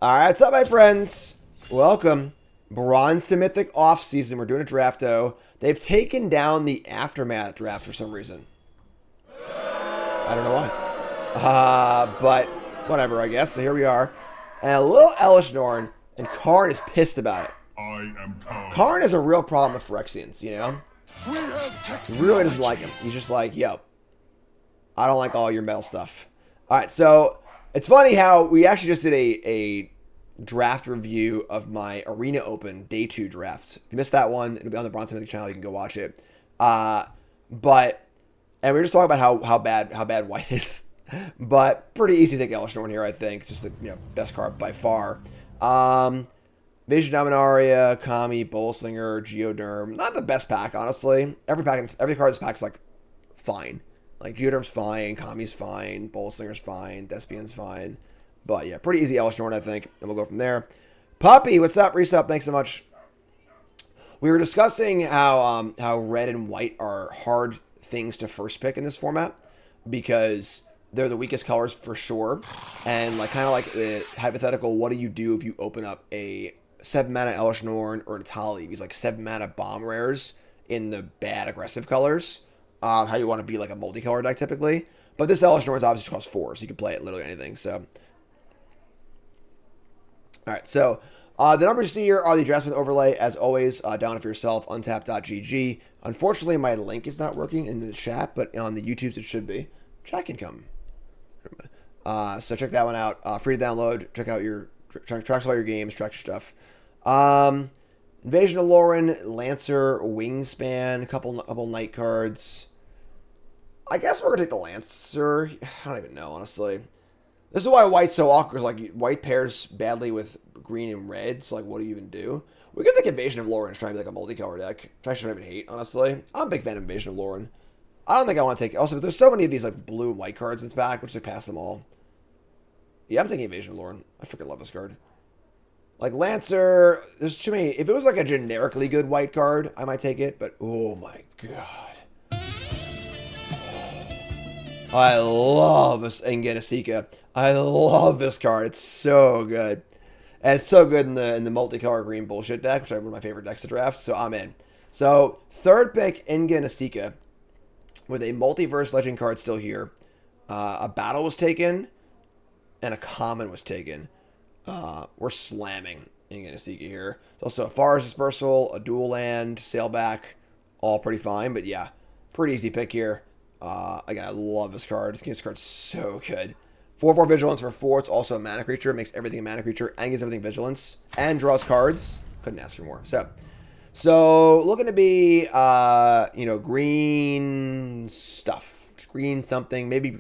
Alright, what's up, my friends? Welcome. Bronze to Mythic off-season. We're doing a drafto. They've taken down the Aftermath draft for some reason. I don't know why. But whatever, I guess. So here we are. And a little Elish Norn, and Karn is pissed about it. I am Karn. Karn is a real problem with Phyrexians, you know? He really doesn't like him. He's just like, yo, I don't like all your metal stuff. Alright, so it's funny how we actually just did a draft review of my Arena Open Day 2 draft. If you missed that one, it'll be on the Bronze To Mythic channel. You can go watch it. And we were just talking about how bad white is. But pretty easy to take Elish Norn here, I think. Just the best card by far. Vision Dominaria, Kami, Bolslinger, Geoderm. Not the best pack, honestly. Every card in this pack is like fine. Like Geoderm's fine, Kami's fine, Bolslinger's fine, Despian's fine. But yeah, pretty easy Elish Norn, I think. And we'll go from there. Puppy, what's up? Resup, thanks so much. We were discussing how red and white are hard things to first pick in this format because they're the weakest colors for sure. And like kind of like the hypothetical, what do you do if you open up a 7-mana Elish Norn or a Tali? These like 7-mana bomb rares in the bad aggressive colors. How you want to be like a multicolor deck typically. But this Elish Norn is obviously costs 4, so you can play it literally anything. So, alright, so the numbers you see here are the adjustment overlay. As always, down for yourself, untap.gg. Unfortunately, my link is not working in the chat, but on the YouTubes it should be. Chat can come. So check that one out. Free to download. Check out your tracks all your games, track your stuff. Invasion of Lauren, Lancer, Wingspan, a couple night cards. I guess we're gonna take the Lancer. I don't even know, honestly. This is why white's so awkward. Like white pairs badly with green and red. So like, what do you even do? We could take Invasion of Lauren and try to be like a multicolor deck, which I shouldn't even hate, honestly. I'm a big fan of Invasion of Lauren. I don't think I want to take. Also, there's so many of these like blue and white cards in this pack, which I pass them all. Yeah, I'm taking Invasion of Lauren. I freaking love this card. Like Lancer, there's too many. If it was like a generically good white card, I might take it. But oh my god, I love this Engenesika. I love this card. It's so good, and it's so good in the multicolor green bullshit deck, which is one of my favorite decks to draft. So I'm in. So third pick Engenesika with a multiverse legend card still here. A battle was taken, and a common was taken. We're slamming Engenesika here. There's also a Forest Dispersal, a dual land, Sailback, all pretty fine. But yeah, pretty easy pick here. Again, I love this card. This card's so good. 4/4 Vigilance for 4. It's also a mana creature. It makes everything a mana creature and gives everything Vigilance. And draws cards. Couldn't ask for more. So looking to be, green stuff. Green something. Maybe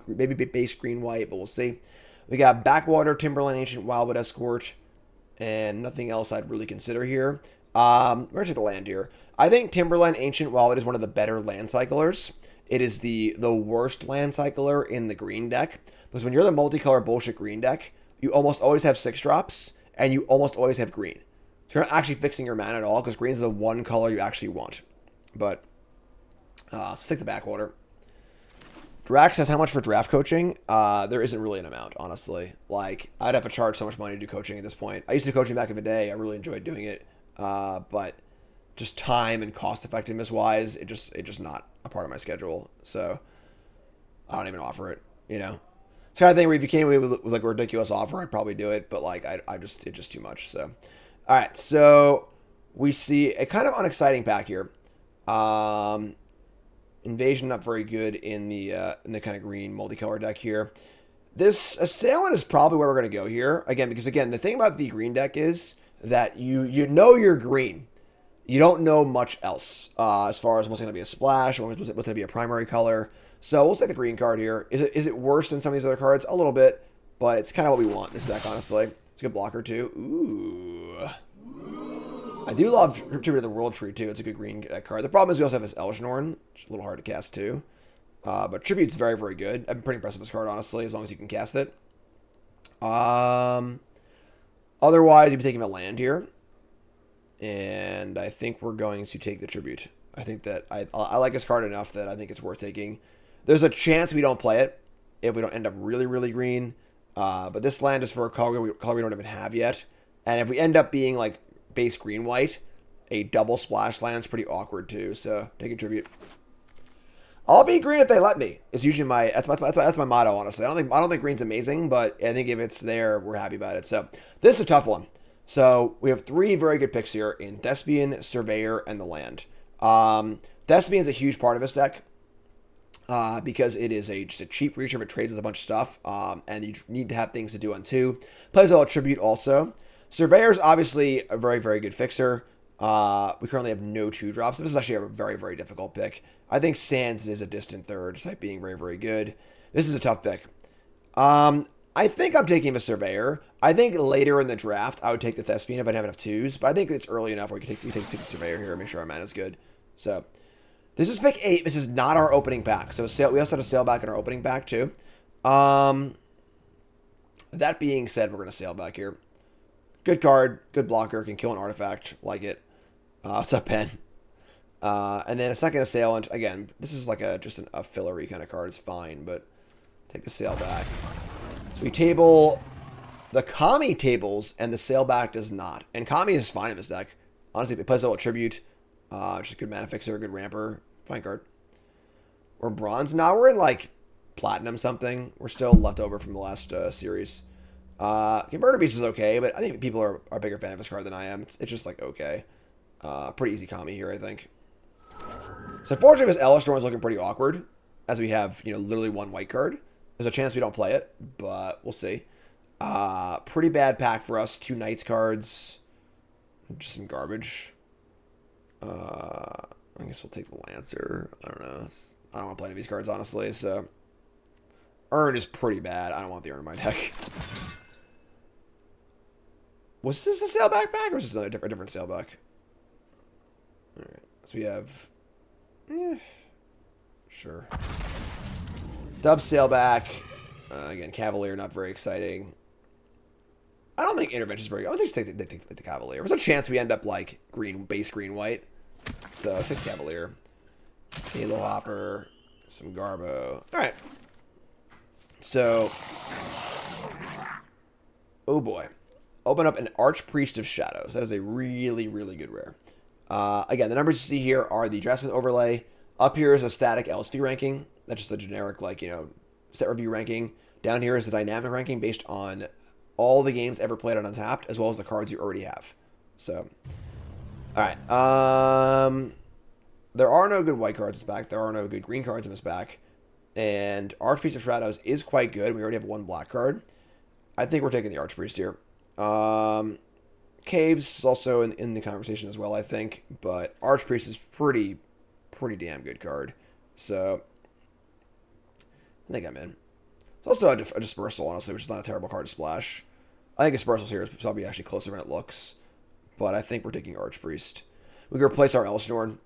base green white, but we'll see. We got Backwater, Timberland, Ancient Wildwood Escort, and nothing else I'd really consider here. We're going to take the land here. I think Timberland, Ancient Wildwood is one of the better land cyclers. It is the worst land cycler in the green deck. Because when you're the multicolor bullshit green deck, you almost always have 6-drops, and you almost always have green. So you're not actually fixing your mana at all, because green is the one color you actually want. But, let's take the Backwater. Drax says how much for draft coaching? There isn't really an amount, honestly. Like, I'd have to charge so much money to do coaching at this point. I used to do coaching back in the day. I really enjoyed doing it. But just time and cost effectiveness wise, it just not a part of my schedule. So I don't even offer it, you know. It's kind of thing where if you came away with like a ridiculous offer, I'd probably do it. But like, it's just too much. So, all right. So we see a kind of unexciting pack here. Invasion not very good in the kind of green multicolor deck here. This Assailant is probably where we're going to go here. Because the thing about the green deck is that you know you're green. You don't know much else as far as what's going to be a splash or what's going to be a primary color. So we'll take the green card here. Is it worse than some of these other cards? A little bit, but it's kind of what we want in this deck, honestly. It's a good blocker too. Ooh. I do love Tribute to the World Tree, too. It's a good green card. The problem is we also have this Elish Norn, which is a little hard to cast, too. But Tribute's very, very good. I'm pretty impressed with this card, honestly, as long as you can cast it. Otherwise, you'd be taking a land here. And I think we're going to take the Tribute. I think that I like this card enough that I think it's worth taking. There's a chance we don't play it if we don't end up really, really green. But this land is for a color we don't even have yet. And if we end up being like base green-white, a double splash land's pretty awkward too. So take a tribute. I'll be green if they let me. It's usually that's my motto, honestly. I don't think green's amazing, but I think if it's there, we're happy about it. So this is a tough one. So we have 3 very good picks here in Thespian, Surveyor, and the land. Thespian's a huge part of this deck because it is just a cheap reacher. It trades with a bunch of stuff, and you need to have things to do on 2. Plays a lot of tribute also. Surveyor's obviously a very, very good fixer. We currently have no 2-drops. This is actually a very, very difficult pick. I think Sands is a distant third, despite being very, very good. This is a tough pick. I think I'm taking the Surveyor. I think later in the draft, I would take the Thespian if I didn't have enough 2s, but I think it's early enough where we take the Surveyor here and make sure our mana is good. So, this is pick 8. This is not our opening pack. So, we also have a sail back in our opening pack, too. That being said, we're going to sail back here. Good card, good blocker, can kill an artifact, like it. What's up, Ben? And then a second assailant. Again, this is like just a fillery kind of card. It's fine, but take the sail back. So we table the Kami tables, and the sail back does not. And Kami is fine in this deck. Honestly, it plays a little tribute. Just a good mana fixer, a good ramper. Fine card. We're bronze now. We're in like platinum something. We're still left over from the last series. Converter Beast is okay, but I think people are a bigger fan of this card than I am. It's just like okay. Pretty easy Kami here, I think. So unfortunately, this Elistorm is looking pretty awkward, as we have, literally 1 white card. There's a chance we don't play it, but we'll see. Pretty bad pack for us. 2 Knights cards. Just some garbage. I guess we'll take the Lancer. I don't know. I don't want to play any of these cards, honestly, so... Urn is pretty bad. I don't want the Urn in my deck. Was this a sailback pack, or is this another different sailback? Alright, so we have... sure. Dub sailback. Again, Cavalier, not very exciting. I don't think Intervention is very good. I think they take the Cavalier. There's a chance we end up like base green-white. So I think Cavalier. Halo Hopper. Some Garbo. Alright. So... Oh boy. Open up an Archpriest of Shadows. That is a really, really good rare. Again, the numbers you see here are the Draftsmith overlay. Up here is a static LSV ranking. That's just a generic, like, set review ranking. Down here is the dynamic ranking based on all the games ever played on Untapped, as well as the cards you already have. So, alright. There are no good white cards in this back. There are no good green cards in this back. And Archpriest of Shadows is quite good. We already have 1 black card. I think we're taking the Archpriest here. Caves is also in the conversation as well, I think. But Archpriest is pretty damn good card. So, I think I'm in. It's also a Dispersal, honestly, which is not a terrible card to splash. I think Dispersal here is probably actually closer than it looks. But I think we're taking Archpriest. We can replace our Elsnorn.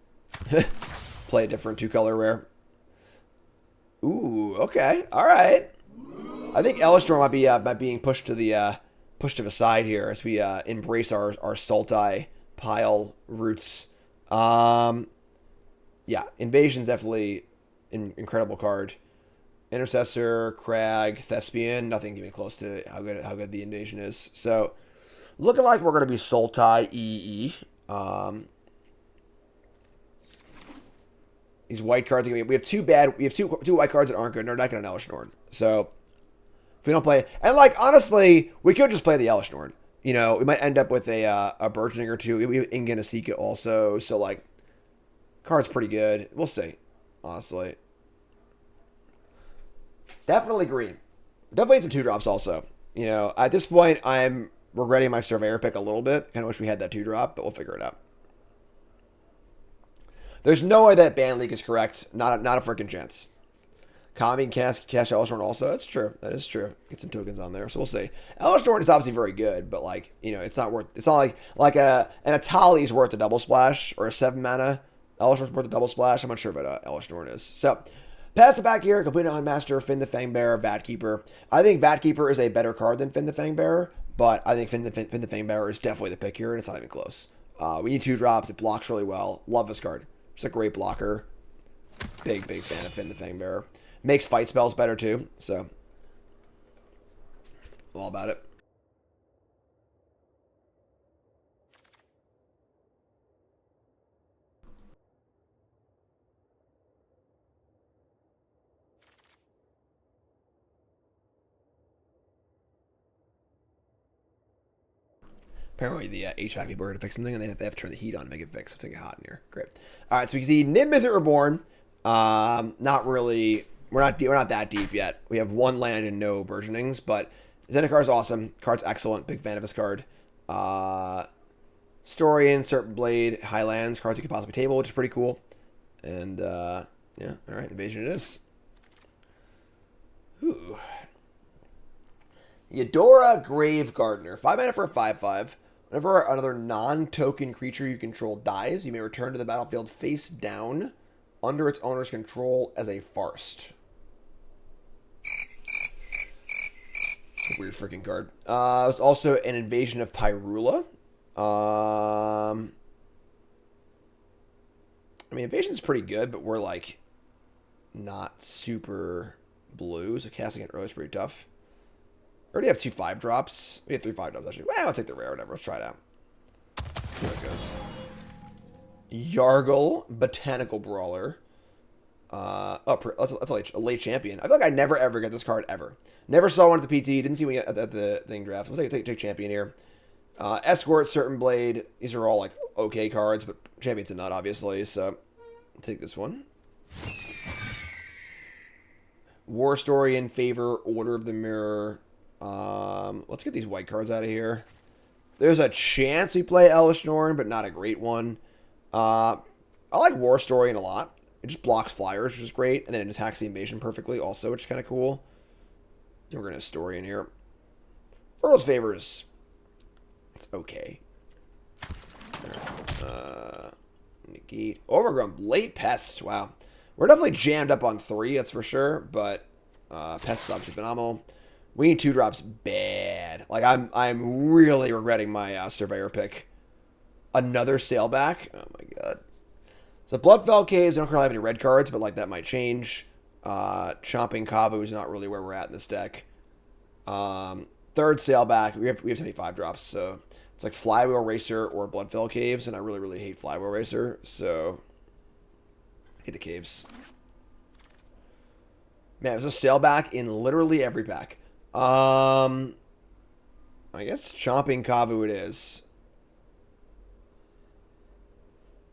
Play a different 2-color rare. Ooh, okay. Alright. I think Elsnorn might be being pushed to the side here as we embrace our Sultai pile roots. Yeah, Invasion's definitely an incredible card. Intercessor, Crag, Thespian, nothing even close to how good the Invasion is. So, looking like we're going to be Sultai EE. These white cards, we have two white cards that aren't good in our deck and an Elishnorn. So, if we don't play, and like honestly, we could just play the Elishnorn. We might end up with a Burgeoning or 2. We have Ingen Asika also. So like, card's pretty good. We'll see. Honestly, definitely green. Definitely some 2-drops also. At this point, I'm regretting my Surveyor pick a little bit. Kind of wish we had that 2-drop, but we'll figure it out. There's no way that Ban League is correct. Not a freaking chance. Kami can cash Elishnorn also. That's true. That is true. Get some tokens on there. So we'll see. Elishnorn is obviously very good, but like, it's not like an Atali is worth a double splash or a 7 mana. Elishnorn's worth a double splash. I'm not sure what Elishnorn is. So pass the back here. Complete Unmaster, Finn the Fangbearer, Vatkeeper. I think Vatkeeper is a better card than Finn the Fangbearer, but I think Finn the Fangbearer is definitely the pick here, and it's not even close. We need 2-drops. It blocks really well. Love this card. It's a great blocker. Big fan of Finn the Fangbearer. Makes fight spells better too, so. All about it. Apparently the HVAC people are going to fix something, and they have to turn the heat on to make it fix. So it's going to get hot in here. Great. All right, so we can see Nimbus Reborn. Not really. We're not that deep yet. We have one land and no burgeonings, but Zendikar is awesome. Card's excellent. Big fan of this card. Storian, Serpent Blade, Highlands. Cards you could possibly table, which is pretty cool. And yeah, all right, Invasion it is. Ooh. Eudora Grave Gardener. 5 mana for a 5/5. Whenever another non-token creature you control dies, you may return to the battlefield face down under its owner's control as a farce. It's a weird freaking card. It was also an Invasion of Pyrula. I mean, Invasion's pretty good, but we're like not super blue, so casting it early is pretty tough. I already have 2 5-drops. We have 3 5-drops actually. Well, I'll take the rare, whatever. Let's try it out. See how it goes. Yargle, Botanical Brawler. That's a late champion. I feel like I never ever get this card ever. Never saw one at the PT. Didn't see one at the thing draft. Let's take champion here. Escort, Serpent Blade. These are all like okay cards, but champion's a nut, obviously. So I'll take this one. War Story in Favor, Order of the Mirror. Let's get these white cards out of here. There's a chance we play Elesh Norn, but not a great one. I like War Story a lot. It just blocks flyers, which is great, and then it attacks the invasion perfectly also, which is kind of cool. And we're going to Story in here. Earl's Favor is... it's okay. Negate. Overgrown. Late Pest. Wow. We're definitely jammed up on 3, that's for sure, but Pest is obviously phenomenal. We need 2 drops bad. Like, I'm really regretting my Surveyor pick. Another Sailback? Oh, my God. So, Bloodfell Caves, I don't currently have any red cards, but, like, that might change. Chomping Kavu is not really where we're at in this deck. Third Sailback. We have 75 drops, so it's like Flywheel Racer or Bloodfell Caves, and I really, really hate Flywheel Racer, so hate the Caves. Man, there's a Sailback in literally every pack. I guess Chomping Kavu it is.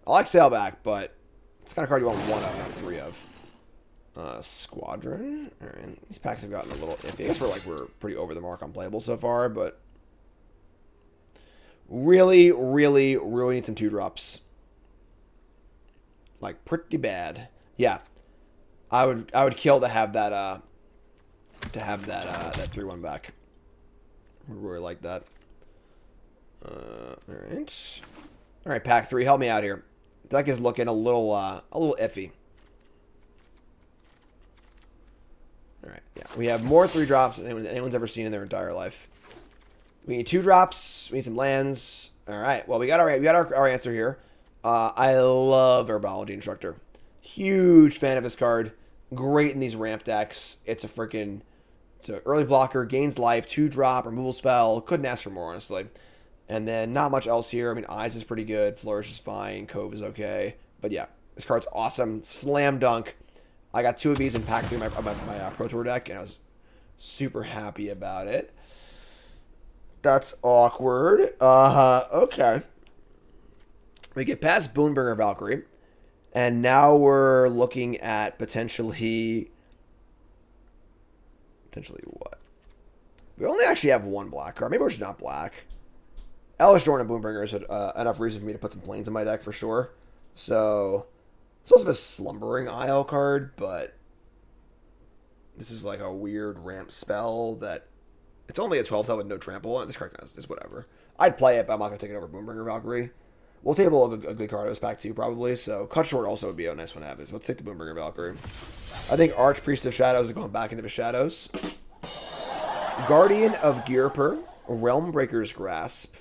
I like Sailback, but it's the kind of card you want 1 of, not 3 of. Squadron. All right, these packs have gotten a little iffy. I guess we're pretty over the mark on playable so far, but really, really, really need some 2 drops. Like pretty bad. Yeah, I would kill to have that that 3/1 back. I would really like that. All right, pack 3. Help me out here. Deck is looking a little iffy. All right, yeah, we have more 3 drops than anyone's ever seen in their entire life. We need 2 drops. We need some lands. All right, well we got our answer here. I love Herbology Instructor. Huge fan of this card. Great in these ramp decks. It's an early blocker, gains life, 2-drop, removal spell. Couldn't ask for more, honestly. And then not much else here. I mean, Eyes is pretty good. Flourish is fine. Cove is okay. But yeah, this card's awesome. Slam dunk. I got 2 of these in pack 3 of my Pro Tour deck, and I was super happy about it. That's awkward. Okay. We get past Boonbringer Valkyrie, and now we're looking at potentially what? We only actually have 1 black card. Maybe we're just not black. Elesh Norn and Boonbringer is enough reason for me to put some planes in my deck for sure. So it's also a Slumbering Isle card, but this is like a weird ramp spell that it's only a 12 with no trample, and this card is whatever. I'd play it, but I'm not gonna take it over Boonbringer Valkyrie. We'll table a good card. It was pack 2 probably, so Cut Short also would be a nice one to have. So let's take the Boonbringer Valkyrie. I think Archpriest of Shadows is going back into the shadows. Guardian of Gearper, Realmbreaker's Grasp,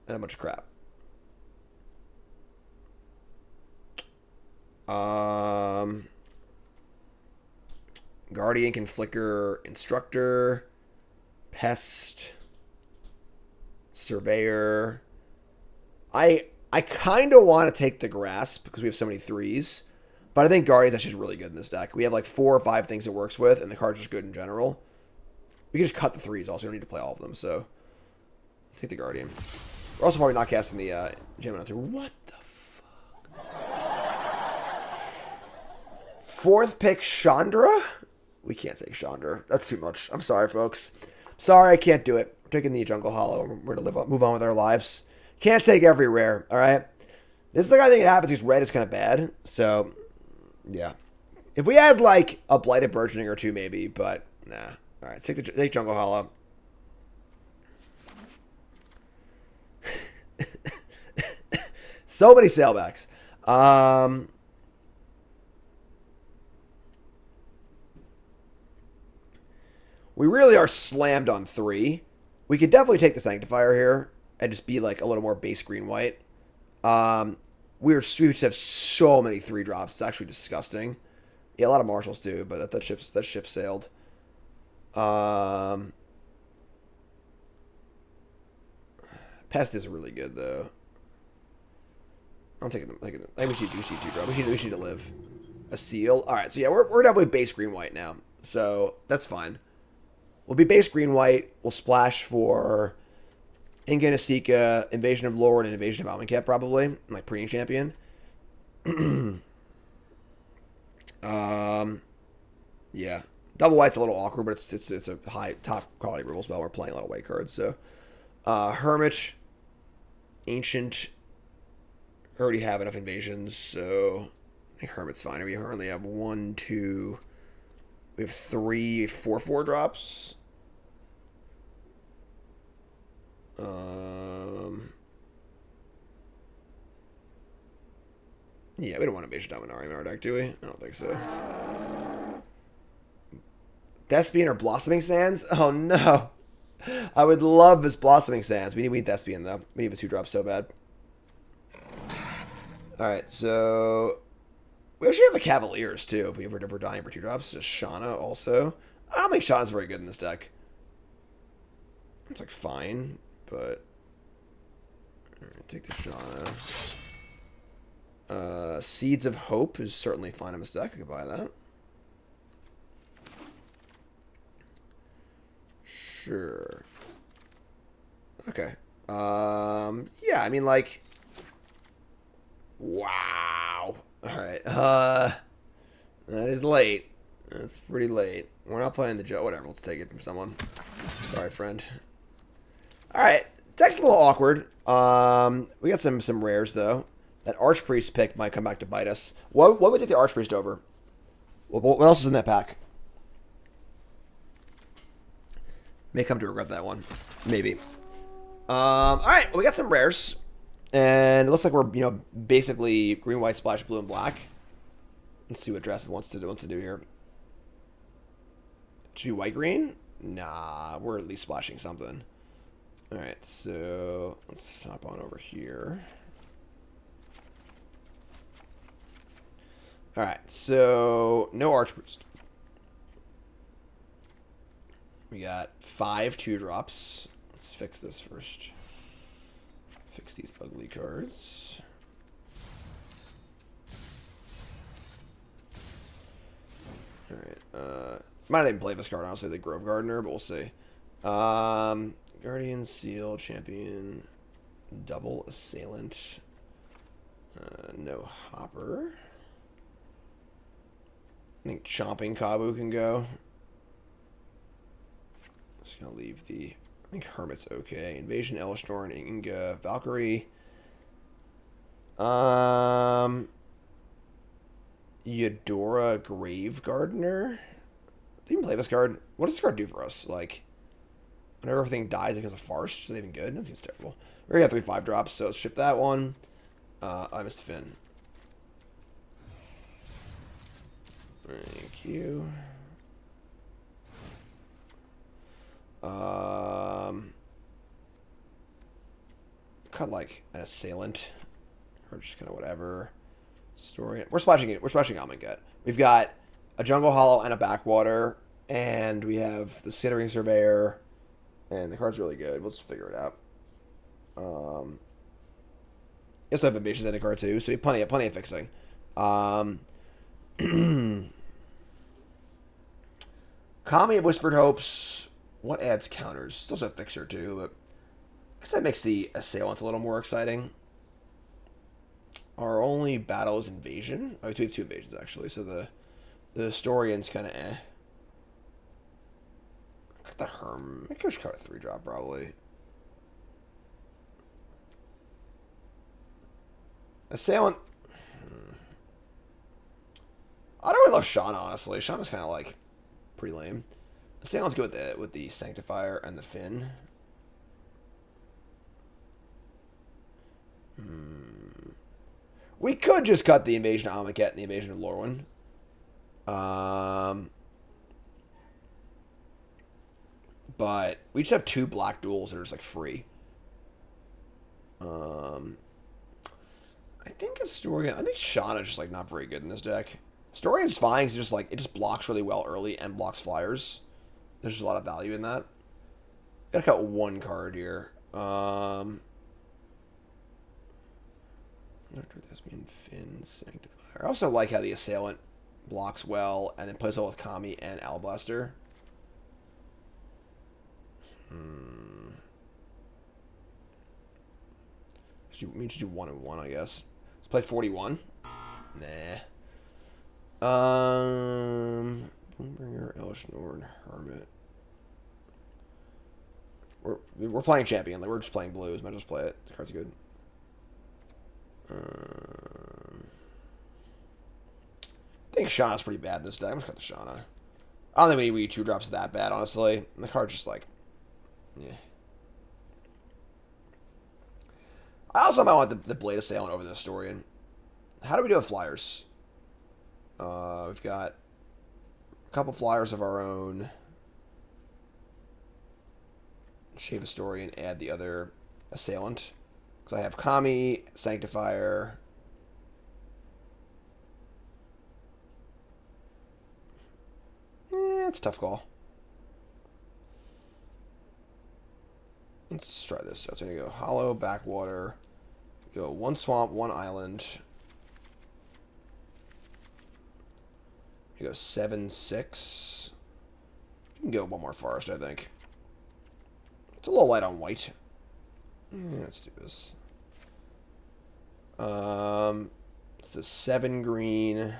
and a bunch of crap. Guardian can flicker Instructor, Pest. Surveyor. I kind of want to take the Grasp because we have so many 3s. But I think Guardian's actually really good in this deck. We have like 4 or 5 things it works with, and the card's just good in general. We can just cut the 3s also. We don't need to play all of them, so take the Guardian. We're also probably not casting the Gemini. What the fuck? 4th pick, Chandra? We can't take Chandra. That's too much. I'm sorry, folks. Sorry, I can't do it. We're taking the Jungle Hollow. We're going to move on with our lives. Can't take every rare, all right? This is the kind of thing that happens because red is kind of bad, so yeah. If we had like a Blighted Burgeoning or 2 maybe, but nah. All right, take Jungle Hollow. So many sailbacks. We really are slammed on 3. We could definitely take the Sanctifier here and just be like a little more base green-white. We just have so many 3-drops. It's actually disgusting. Yeah, a lot of Marshals too, but that ship sailed. Pest is really good though. I'm taking them. I think we should 2-drop. We need to live. A Seal. All right, so yeah, we're definitely base green-white now, so that's fine. We'll be base green-white. We'll splash for Inga Nasika, Invasion of Lord, and Invasion of Amonkhet probably, like Preening Champion. Yeah. Double white's a little awkward, but it's a high top quality removal spell. We're playing a lot of white cards, so Hermit, Ancient. Already have enough invasions, so I think Hermit's fine. We currently have 1, 2. We have 3 4/4 drops. Yeah, we don't want Invasion Dominaria in our deck, do we? I don't think so. Thespian or Blossoming Sands? Oh no. I would love this Blossoming Sands. We need Thespian though. We need the 2-drop so bad. Alright, so we actually have the Cavaliers too, if we're dying for 2-drops. Just Shauna also. I don't think Shauna's very good in this deck. It's like fine, but alright, take the Shauna. Seeds of Hope is certainly fine in this deck. I could buy that. Sure. Okay. Yeah, I mean, like, wow. All right. That is late. That's pretty late. We're not playing the Joe. Whatever. Let's take it from someone. Sorry, friend. All right. Deck's a little awkward. We got some rares though. That Archpriest pick might come back to bite us. What would we take the Archpriest over? What else is in that pack? May come to regret that one. Maybe. All right. Well, we got some rares. And it looks like we're, basically green, white, splash, blue, and black. Let's see what Drasp wants to do here. Should be white, green? Nah, we're at least splashing something. All right, so let's hop on over here. All right, so no Archpriest. We got 5 2-drops. Let's fix this first. Fix these ugly cards. Alright, might not even play this card, honestly, the Grove Gardener, but we'll see. Guardian, Seal, Champion, Double Assailant. No Hopper. I think Chomping Kabu can go. Just gonna leave the... I think Hermit's okay. Invasion, Elishnorn, Inga, Valkyrie. Eudora, Grave Gardener. Did you even play this card? What does this card do for us? Like, whenever everything dies, it becomes a farce. Is that even good? That seems terrible. We already got 3 5-drops, so let's ship that one. I missed Finn. Thank you. Cut like an Assailant, or just kind of whatever. Story. We're splashing it. We're splashing Amonkhet. We've got a Jungle Hollow and a Backwater, and we have the Sittering Surveyor, And the card's really good. We'll just figure it out. You also have Invasions in the card too, so we have plenty of fixing. Kami of Whispered Hopes. What adds counters? Still have Fixer too, but I guess that makes the Assailant a little more exciting. Our only battle is Invasion. Oh, we have 2 Invasions actually, so the Historian's kind of eh. Got the Herm. I could cut a 3-drop probably. Assailant. I don't really love Shauna, honestly. Shauna's kind of like pretty lame. Assailant's good with the Sanctifier and the Fin. We could just cut the Invasion of Amonkhet and the Invasion of Lorwyn. But we just have 2 black duels that are just like free. I think Historian. I think Shauna's just like not very good in this deck. Historian's fine. It's just like it just blocks really well early and blocks flyers. There's just a lot of value in that. Gotta cut 1 card here. After this, being Fin Sanctifier. I also like how the Assailant blocks well and then plays well with Kami and Alblaster. We should do 1 and 1, I guess. Let's play 41. Nah. Boombringer, Elish Nord, Hermit. We're playing Champion. Like, we're just playing blues. Might just play it. The card's good. I think Shauna's pretty bad in this deck. I'm just cut the Shauna. I don't think we 2-drops that bad, honestly. And the card's just like, yeah. I also might want the Blade Assailant over the Historian. How do we do with flyers? We've got a couple flyers of our own. Shave Historian, add the other Assailant. Because I have Kami, Sanctifier. It's a tough call. Let's try this. So it's going to go Hollow, Backwater. Go 1 Swamp, 1 Island. You go 7/6. You can go 1 more Forest, I think. It's a little light on white. Yeah, let's do this. It's a 7 green.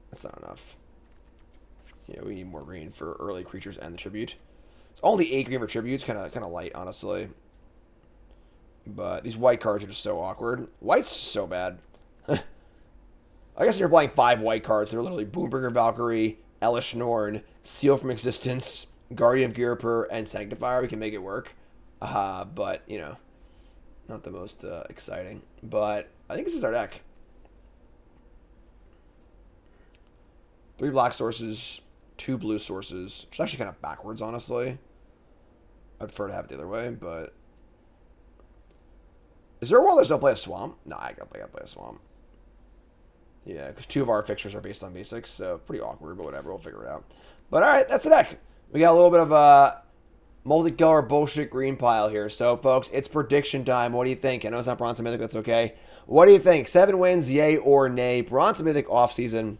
That's not enough. Yeah, we need more green for early creatures and the tribute. It's only 8 green for tributes, kind of light, honestly. But these white cards are just so awkward. White's so bad. I guess if you're playing 5 white cards, they're literally Boombringer Valkyrie, Elish Norn, Seal from Existence, Guardian of Girapur, and Sanctifier. We can make it work. But, you know, not the most exciting. But I think this is our deck. 3 black sources, 2 blue sources. Which is actually kind of backwards, honestly. I'd prefer to have it the other way, but... Is there a world that don't play a swamp? Nah, I gotta play a swamp. Yeah, because 2 of our fixtures are based on basics, so pretty awkward, but whatever, we'll figure it out. But alright, that's the deck. We got a little bit of a multicolor bullshit green pile here. So, folks, it's prediction time. What do you think? I know it's not Bronze To Mythic, that's okay. What do you think? 7 wins, yay or nay? Bronze To Mythic offseason.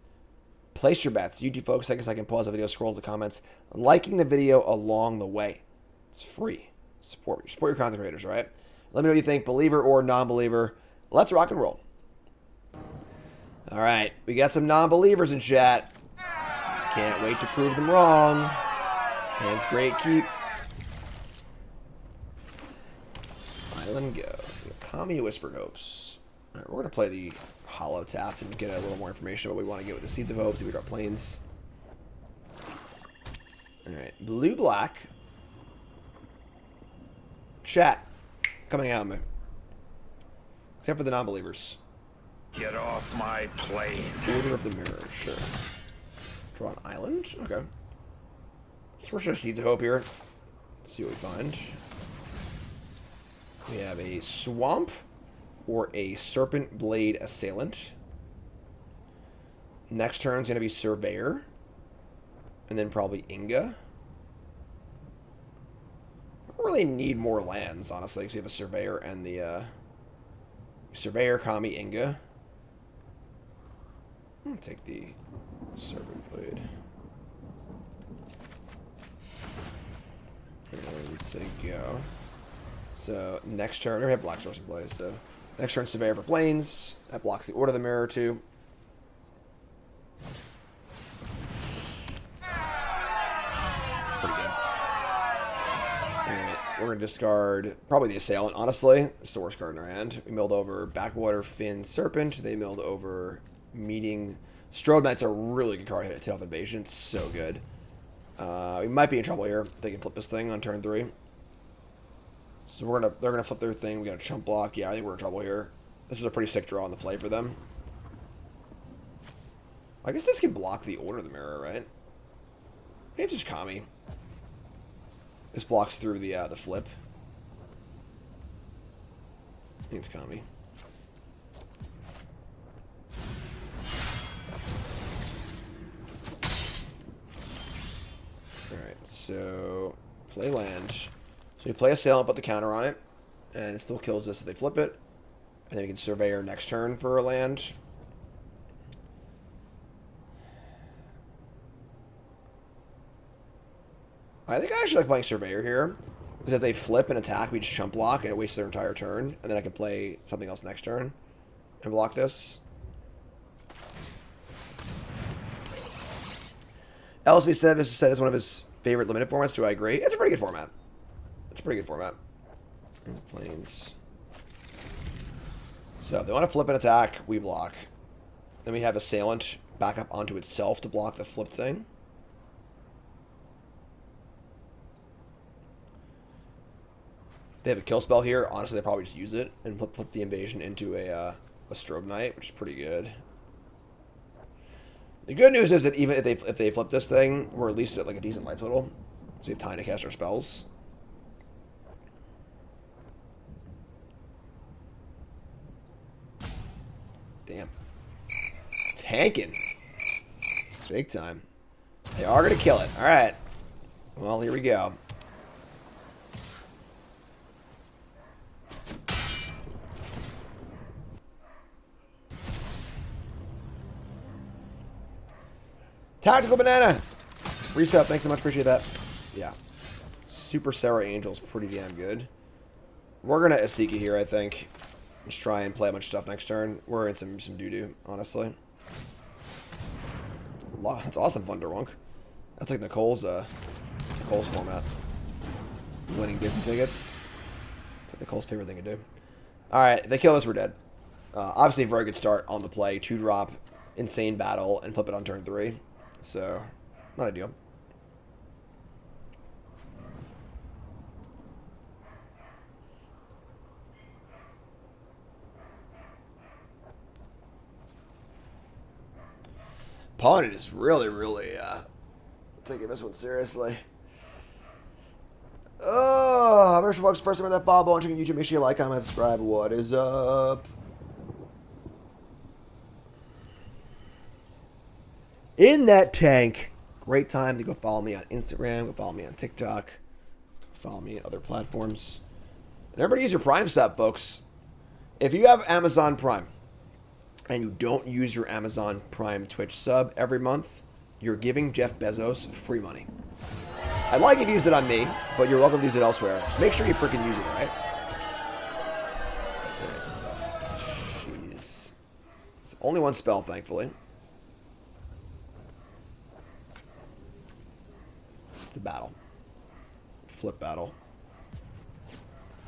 Place your bets. You two folks, take a second, pause the video, scroll to the comments. Liking the video along the way. It's free. Support your content creators, all right? Let me know what you think, believer or non-believer. Let's rock and roll. All right, we got some non-believers in chat. Can't wait to prove them wrong. Hands great, keep. Island go. Kami Whispered Hopes. All right, we're going to play the Hollow Tap and get a little more information about what we want to get with the Seeds of Hope. See if we draw planes. All right, blue-black. Chat. Coming out of me. Except for the non-believers. Get off my plane. Order of the Mirror, sure. Draw an island? Okay. So we're going to Seeds of Hope here. Let's see what we find. We have a Swamp or a Serpent Blade Assailant. Next turn's going to be Surveyor. And then probably Inga. really need more lands, honestly, because we have a Surveyor and the Surveyor, Kami, Inga. I'm going to take the Serpent Blade. And say go. So next turn, we have Black Source in play, so next turn Surveyor for Plains. That blocks the Order of the Mirror too. It's pretty good. Alright, we're going to discard probably the Assailant, honestly. It's the worst card in our hand. We milled over Backwater, Finn, Serpent. They milled over Meeting. Strobe Knight's a really good card to hit Tail of Invasion. It's so good. We might be in trouble here. They can flip this thing on turn 3. So they're gonna flip their thing. We got a chump block. Yeah, I think we're in trouble here. This is a pretty sick draw on the play for them. I guess this can block the Order of the Mirror, right? I think it's just Kami. This blocks through the flip. I think it's Kami. Alright, so play land. So you play Assailant, put the counter on it, and it still kills this if they flip it. And then you can Surveyor next turn for a land. I think I actually like playing Surveyor here. Because if they flip and attack, we just chump block, and it wastes their entire turn. And then I can play something else next turn and block this. LSV said this is one of his favorite limited formats. Do I agree? It's a pretty good format. It's a pretty good format. Plains. So they want to flip and attack. We block. Then we have Assailant back up onto itself to block the flip thing. They have a kill spell here. Honestly, they probably just use it and flip the invasion into a Strobe Knight, which is pretty good. The good news is that even if they flip this thing, we're at least at like a decent life total, so we have time to cast our spells. Damn, tanking, big time. They are gonna kill it. All right. Well, here we go. Tactical Banana! Reset, thanks so much, appreciate that. Yeah. Super Sarah Angel's pretty damn good. We're gonna Asika here, I think. Just try and play a bunch of stuff next turn. We're in some doo-doo, honestly. That's awesome, Thunderwunk. That's like Nicole's format. Winning Disney tickets. It's like Nicole's favorite thing to do. Alright, if they kill us, we're dead. Obviously, a very good start on the play. 2-drop, insane battle, and flip it on turn 3. So, not ideal. Opponent is really taking this one seriously. Oh, I'm folks. First time on that follow, watching on YouTube. Make sure you like, comment, subscribe. What is up? In that tank. Great time to go follow me on Instagram, go follow me on TikTok, follow me on other platforms. And everybody use your Prime sub, folks. If you have Amazon Prime and you don't use your Amazon Prime Twitch sub every month, you're giving Jeff Bezos free money. I'd like if you use it on me, but you're welcome to use it elsewhere. Just make sure you freaking use it, alright? Jeez. It's only one spell, thankfully. The battle. Flip battle.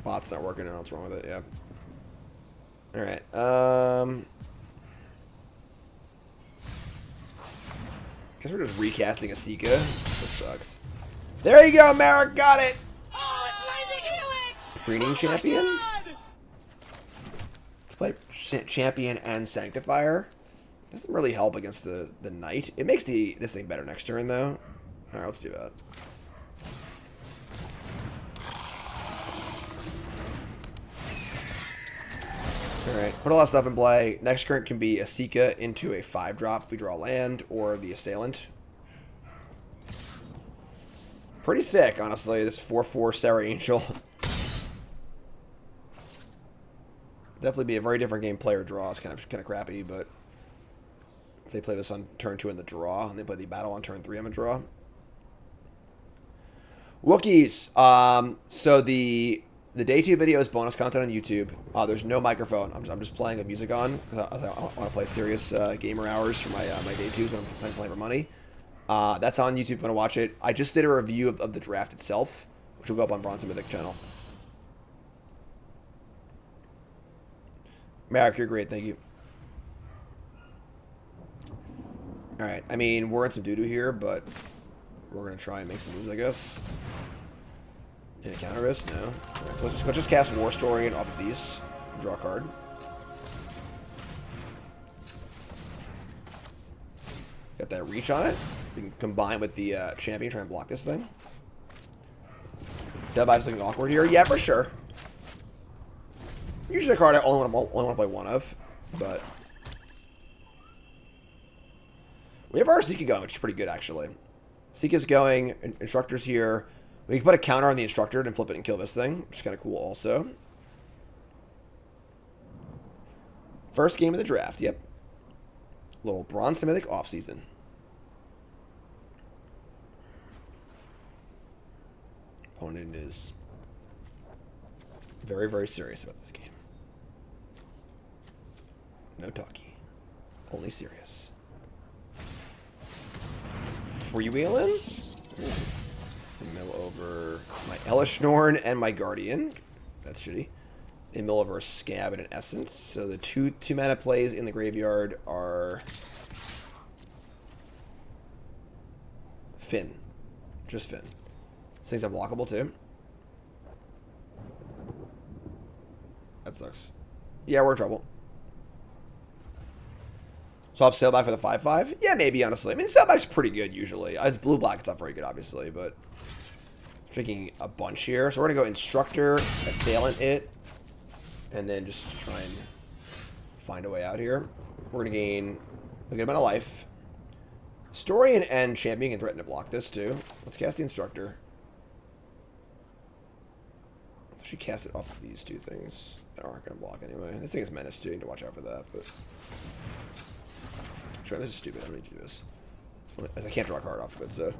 Bot's not working. I don't know what's wrong with it. Yeah. Alright. Guess we're just recasting Asika. This sucks. There you go, Merrick. Got it. Oh, it's Rising Helix! Preening Champion? Play Champion and Sanctifier. Doesn't really help against the Knight. It makes this thing better next turn, though. Alright, let's do that. Alright, put a lot of stuff in play. Next turn can be Asika into a 5-drop if we draw land, or the Assailant. Pretty sick, honestly, this 4/4 Sarah Angel. Definitely be a very different game player draw. It's kind of crappy, but if they play this on turn 2 in the draw, and they play the battle on turn 3 I'm a draw. Wookiees. So the day 2 video is bonus content on YouTube. There's no microphone. I'm just playing with music on because I want to play serious gamer hours for my day 2s when I'm playing for money. That's on YouTube if you want to watch it. I just did a review of the draft itself, which will go up on Bronze To Mythic channel. Merrick, you're great. Thank you. Alright, I mean, we're in some doo-doo here, but we're going to try and make some moves, I guess. Any counter risk? No. Right, so let's just cast War Story and off of these. Draw a card. Got that reach on it. We can combine with the champion, try and block this thing. Setback's looking awkward here. Yeah, for sure. Usually a card I only want to play one of, but we have our Seeker going, which is pretty good, actually. Seeker's going, Instructor's here. We can put a counter on the Instructor and flip it and kill this thing, which is kind of cool also. First game of the draft, yep. Little Bronze To Mythic off-season. Opponent is very, very serious about this game. No talkie. Only serious. Freewheeling? Mill over my Elishnorn and my Guardian. That's shitty. They mill over a Scab and an Essence. So the two mana plays in the graveyard are Finn. Just Finn. These things are blockable too. That sucks. Yeah, we're in trouble. So I'll sail back for the 5/5? Yeah, maybe, honestly. I mean, sailback's pretty good, usually. It's blue-black, it's not very good, obviously, but I'm taking a bunch here. So we're going to go Instructor, Assailant it, and then just try and find a way out here. We're going to gain a good amount of life. Story and Champion can threaten to block this, too. Let's cast the Instructor. Let's actually cast it off of these two things that aren't going to block anyway. This thing is Menace, too. You need to watch out for that, but sure, this is stupid. I don't need to do this. I can't draw a card off of it, so.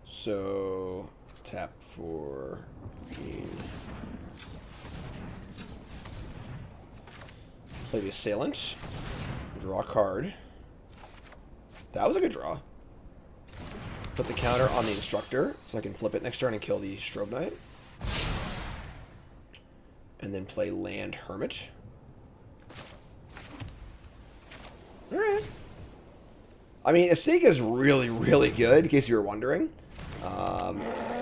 So, tap for green. Play the Assailant. Draw a card. That was a good draw. Put the counter on the Instructor so I can flip it next turn and kill the Strobe Knight. And then play Land Hermit. Alright. I mean, Asiga is really, really good, in case you were wondering.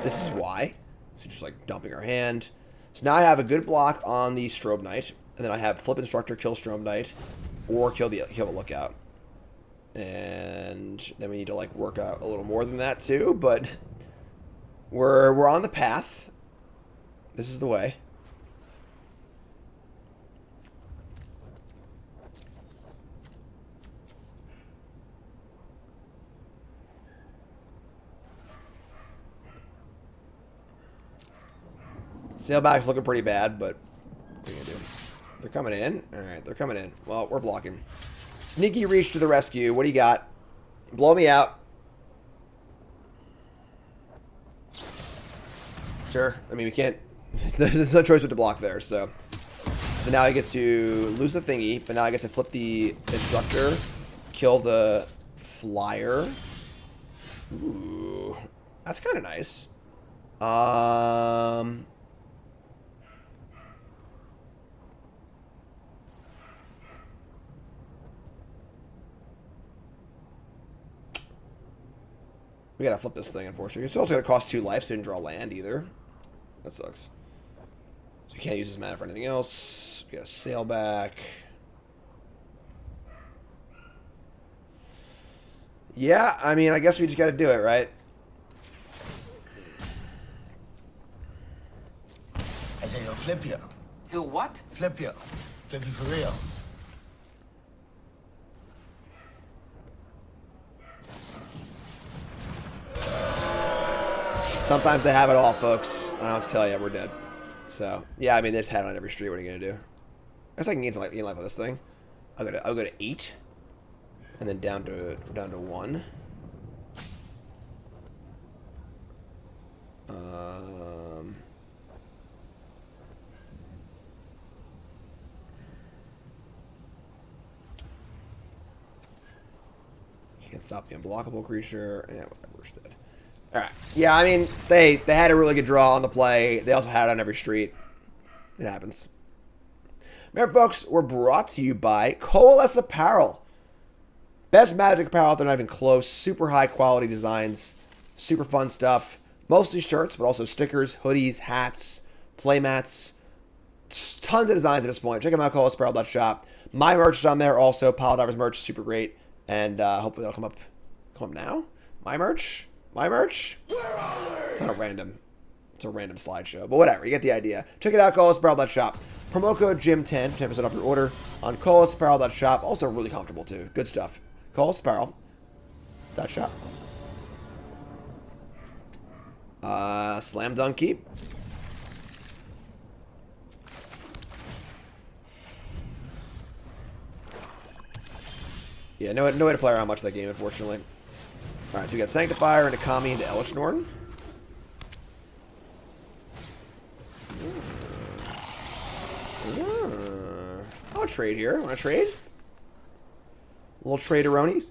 This is why. So just like dumping our hand. So now I have a good block on the Strobe Knight. And then I have Flip Instructor, kill Strobe Knight. Or kill the Lookout. And then we need to like work out a little more than that too, but we're on the path. This is the way. Sailback's looking pretty bad, but what are you gonna do? They're coming in. Alright, they're coming in. Well, we're blocking. Sneaky Reach to the rescue. What do you got? Blow me out. Sure. I mean, we can't. There's no choice but to block there, so. So now I get to lose the thingy, but now I get to flip the Instructor, kill the Flyer. Ooh. That's kind of nice. We gotta flip this thing, unfortunately. It's also gonna cost 2 life, so didn't draw land either. That sucks. So we can't use this mana for anything else. We gotta sail back. Yeah, I mean, I guess we just gotta do it, right? say he'll flip you. He'll what? Flip you. Flip you for real. Sometimes they have it all, folks. I don't know what to tell you. We're dead. So, yeah, I mean, they just had it on every street. What are you going to do? I guess I can gain some life with this thing. I'll go to 8. And then down to 1. Can't stop the unblockable creature. Yeah, whatever, we're dead. Alright. Yeah, I mean, they had a really good draw on the play. They also had it on every street. It happens. Remember, folks, we're brought to you by Coalesce Apparel. Best Magic apparel, they're not even close. Super high quality designs. Super fun stuff. Mostly shirts, but also stickers, hoodies, hats, playmats. Tons of designs at this point. Check them out, coalesceapparel.shop. My merch is on there also. Pile Divers merch, super great. And hopefully that'll come up now. My merch? It's not a random slideshow, but whatever. You get the idea. Check it out, coalesceapparel.shop. Promo code JIM10, 10% off your order on coalesceapparel.shop. Also really comfortable too. Good stuff. coalesceapparel.shop. Slam dunk keep. Yeah, no way to play around much of that game, unfortunately. Alright, so we got Sanctifier into Kami into Elish Norn. I want to trade here. Want to trade? A little trade-a-ronies.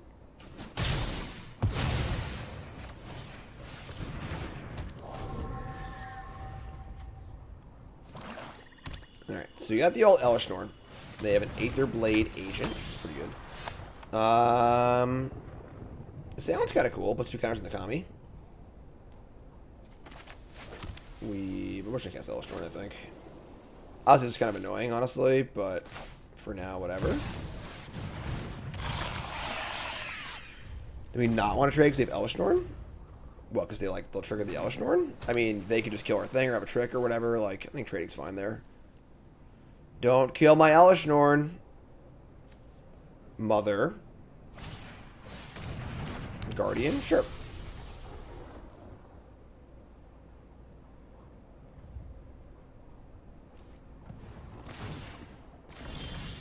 Alright, so you got the old Elish Norn. They have an Aether Blade Agent. Pretty good. Assailant's kind of cool. Puts 2 counters in the Kami. We're going to cast Elish Norn, I think. Obviously, it's kind of annoying, honestly, but for now, whatever. Do we not want to trade because they have Elish Norn? What, because they'll trigger the Elish Norn? I mean, they could just kill our thing or have a trick or whatever. Like, I think trading's fine there. Don't kill my Elish Norn. Mother. Guardian? Sure.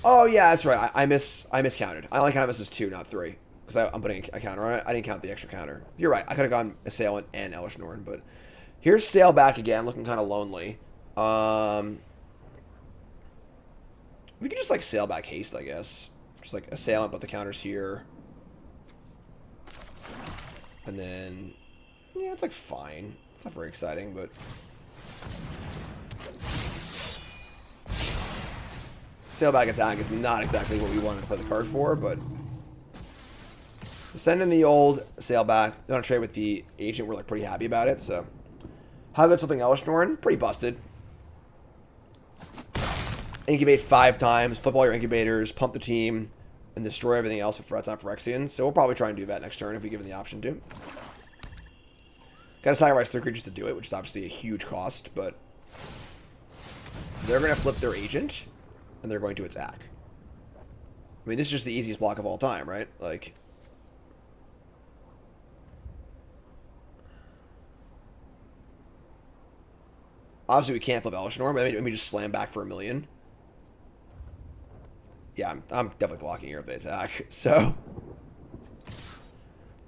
Oh, yeah, that's right. I miscounted. I only counted this as 2, not 3. Because I'm putting a counter on it. I didn't count the extra counter. You're right. I could have gone Assailant and Elish Norn, but here's Sailback again, looking kind of lonely. We could just, like, Sailback Haste, I guess. Just, like, Assailant, but the counter's here. And then, yeah, it's, like, fine. It's not very exciting, but... Sailback attack is not exactly what we wanted to play the card for, but... Send in the old Sailback. They're on trade with the agent. We're, like, pretty happy about it, so... How about something Elish Norn? Pretty busted. Incubate 5 times, flip all your incubators, pump the team, and destroy everything else before that's not Phyrexians. So we'll probably try and do that next turn if we give them the option to. Gotta sacrifice 3 creatures to do it, which is obviously a huge cost, but... They're gonna flip their agent, and they're going to attack. I mean, this is just the easiest block of all time, right? Like... Obviously, we can't flip Elish Norn, but let me just slam back for 1 million. Yeah, I'm definitely blocking here if they attack. So...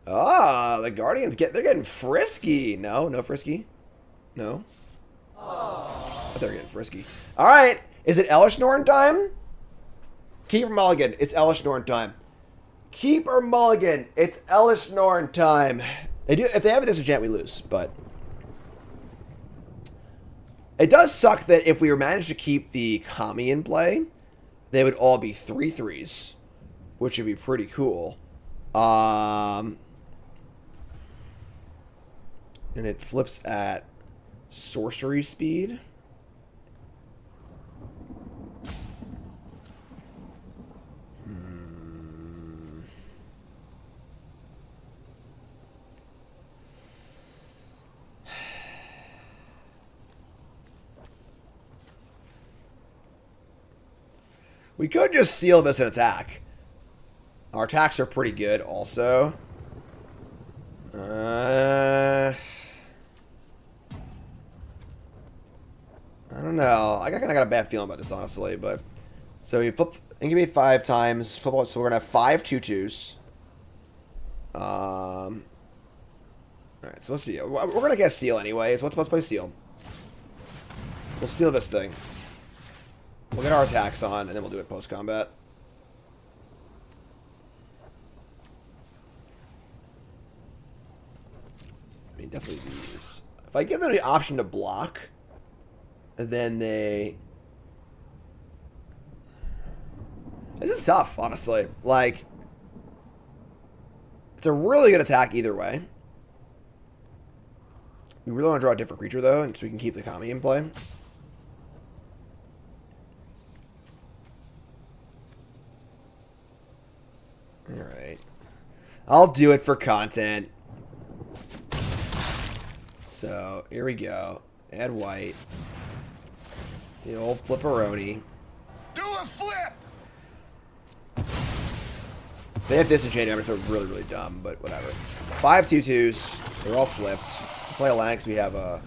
Ah, the Guardians they're getting frisky. No frisky. No. Oh, they're getting frisky. Alright, is it Elish Norn time? Keep or mulligan? It's Elish Norn time. Keep or mulligan? It's Elish Norn time. If they have a disenchant, we lose, but... It does suck that if we were managed to keep the Kami in play, they would all be 3/3s, which would be pretty cool. And it flips at sorcery speed. We could just seal this and attack. Our attacks are pretty good also. I don't know. I kind of got a bad feeling about this, honestly. But so you flip and give me 5 times football. So we're gonna have 5 2/2s. All right. So let's see. We're gonna get seal anyways. Let's play seal. We'll seal this thing. We'll get our attacks on, and then we'll do it post combat. I mean, definitely these. If I give them the option to block, then they... This is tough, honestly. Like, it's a really good attack either way. We really want to draw a different creature, though, and so we can keep the Kami in play. Alright. I'll do it for content. So, here we go. Add white. The old flipperoni. Do a flip! They have disenchanted. I feel really, really dumb, but whatever. 5 2/2s. They're all flipped. Play a land because we have no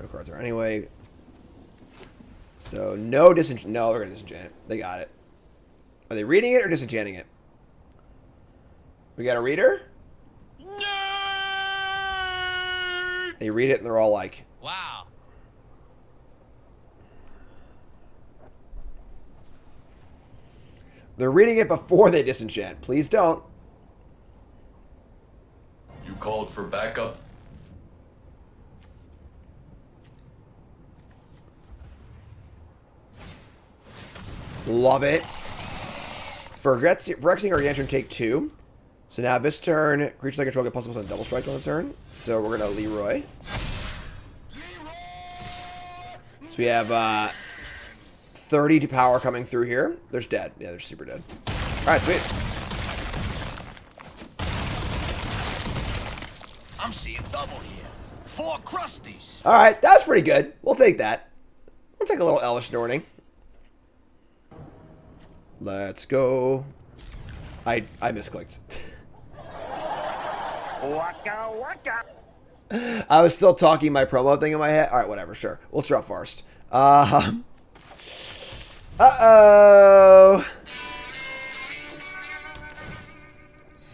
cards there anyway. So, no disenchant. No, they're going to disenchant it. They got it. Are they reading it or disenchanting it? We got a reader? They read it and they're all like, Wow. they're reading it before they disenchant. Please don't. You called for backup? Love it. For Phyrexian Gargantuan, take 2. So now this turn, creatures I control get +1 on double strike on the turn. So we're going to Leroy. So we have 30 to power coming through here. They're dead. Yeah, they're super dead. Alright, sweet. I'm seeing double here. 4 crusties. Alright, that was pretty good. We'll take that. We'll take a little Elvish Snorting. Let's go. I misclicked. Waka waka. I was still talking my promo thing in my head. Alright, whatever, sure. We'll draw first. Uh-oh.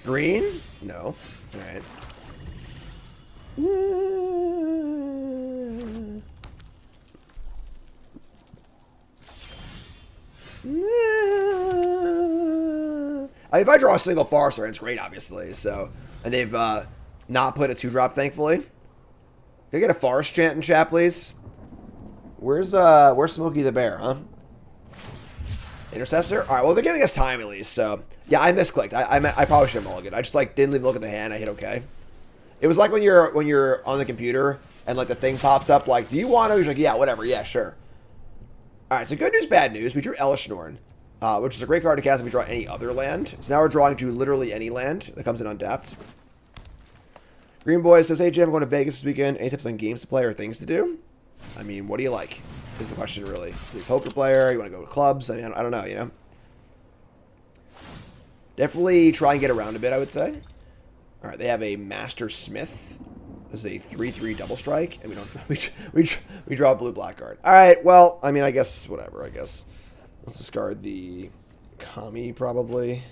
Green? No. Alright. If I draw a single forest, it's great, obviously. So, and they've not put a 2-drop, thankfully. Can I get a forest chant in chat, please? Where's Smokey the Bear, huh? Intercessor? All right, well, they're giving us time at least, so... Yeah, I misclicked. I probably should have mulliganed. I just, like, didn't even look at the hand. I hit OK. It was like when you're on the computer and, like, the thing pops up, like, do you want to? He's like, yeah, whatever. Yeah, sure. All right, so good news, bad news. We drew Elishnorn, which is a great card to cast if we draw any other land. So now we're drawing to literally any land that comes in untapped. Green Boy says, hey, Jim, I'm going to Vegas this weekend. Any tips on games to play or things to do? I mean, what do you like? Is the question, really. Are you a poker player? You want to go to clubs? I mean, I don't know, you know? Definitely try and get around a bit, I would say. All right, they have a Master Smith. This is a 3/3 double strike, and we don't we draw a blue-black card. All right, well, I mean, I guess, whatever, I guess. Let's discard the Kami, probably.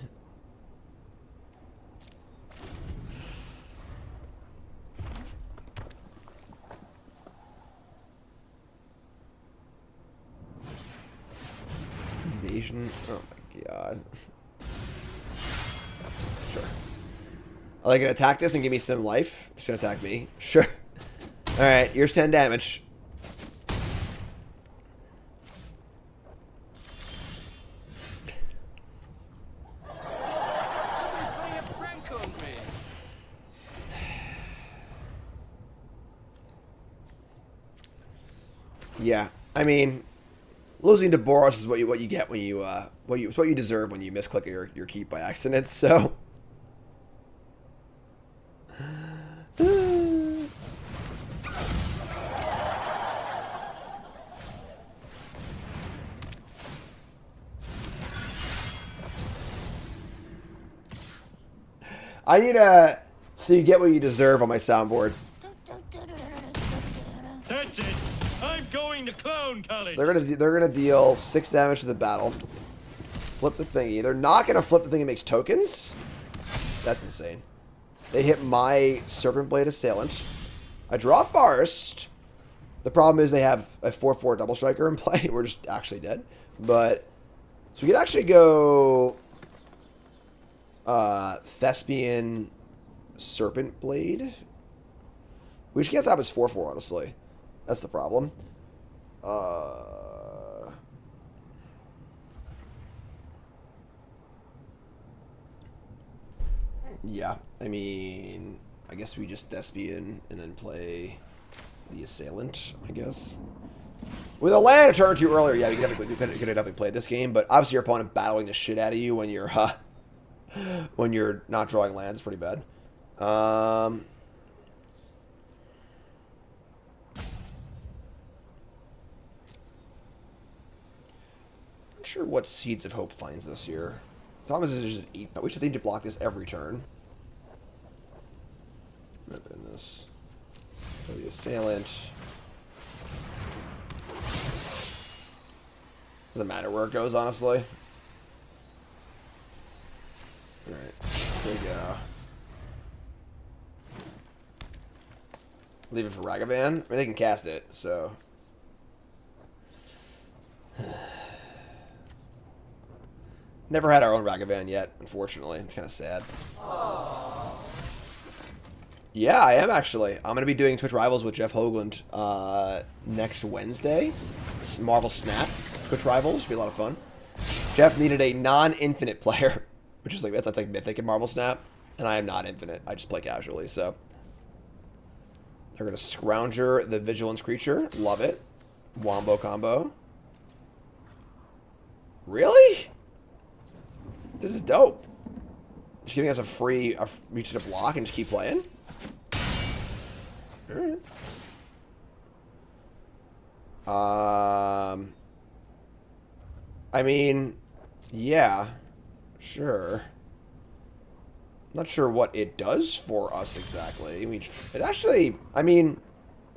Invasion. Oh my god. Sure. Are they gonna attack this and give me some life? Just gonna attack me. Sure. Alright, here's 10 damage. Yeah, I mean, losing to Boros is what you get when you it's what you deserve when you misclick your keep by accident. So. I need a so you get what you deserve on my soundboard. That's it. I'm going to clown college. So they're gonna deal 6 damage to the battle. Flip the thingy. They're not gonna flip the thing that makes tokens. That's insane. They hit my Serpent Blade Assailant. I draw Forest. The problem is they have a 4/4 Double Striker in play. We're just actually dead. But so we could actually go Thespian Serpent Blade. We just can't stop his 4/4, honestly. That's the problem. Yeah, I mean, I guess we just Thespian and then play the Assailant, I guess. With a land a turn or two earlier, yeah, we could have definitely played this game, but obviously your opponent battling the shit out of you when you're not drawing lands is pretty bad. Not sure what Seeds of Hope finds this year. Thomas is just eat, but we should need to block this every turn. In this, so the Assailant. Doesn't matter where it goes, honestly. Alright, there we go. Leave it for Ragavan. I mean, they can cast it, so. Never had our own Ragavan yet, unfortunately. It's kind of sad. Yeah, I am actually. I'm going to be doing Twitch Rivals with Jeff Hoagland next Wednesday. It's Marvel Snap Twitch Rivals. Should be a lot of fun. Jeff needed a non-infinite player, which is like that's like Mythic in Marvel Snap, and I am not infinite. I just play casually, so. They're going to Scrounger the Vigilance Creature. Love it. Wombo combo. Really? This is dope. Just giving us a free reach to block and just keep playing. Alright. I mean, yeah, sure. Not sure what it does for us exactly. I mean, it actually, I mean,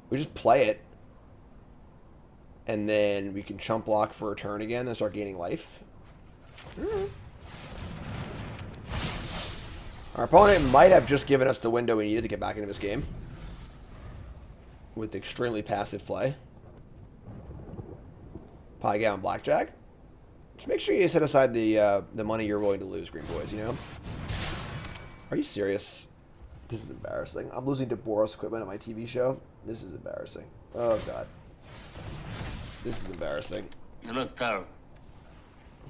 we just play it. And then we can chump block for a turn again and start gaining life. Alright. Our opponent might have just given us the window we needed to get back into this game. With extremely passive play. Probably get on blackjack. Just make sure you set aside the money you're willing to lose, Green Boys, you know? Are you serious? This is embarrassing. I'm losing to Boros equipment on my TV show. This is embarrassing. Oh, God. This is embarrassing. You look terrible.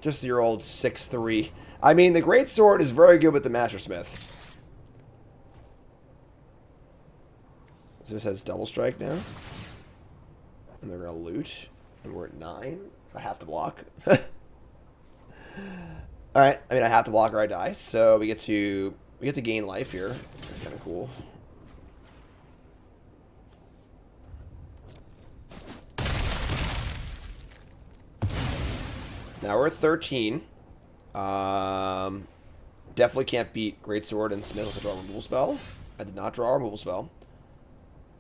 Just your old 6'3". I mean, the Great Sword is very good with the Master Smith. So this has double strike now. And they're going to loot. And we're at 9. So I have to block. Alright. I mean, I have to block or I die. So we get to gain life here. That's kind of cool. Now we're at 13. Definitely can't beat Greatsword and Smith with a draw a removal spell. I did not draw a removal spell.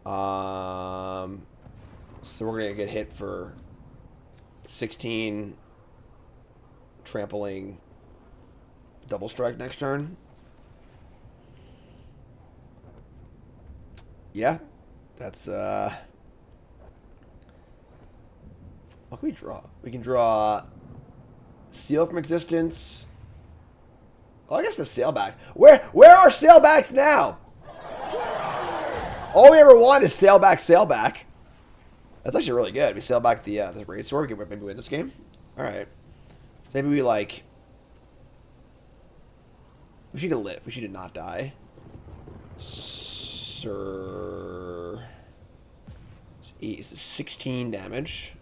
So we're going to get hit for 16 trampling double strike next turn. Yeah. That's, what can we draw? We can draw Seal from Existence. Oh, I guess the Sailback. Where are Sailbacks now? All we ever want is Sailback. That's actually really good. We sail back the Great Sword. We can maybe win this game. Alright. So maybe we like... We should live. We should not die. Sir... It's 16 damage.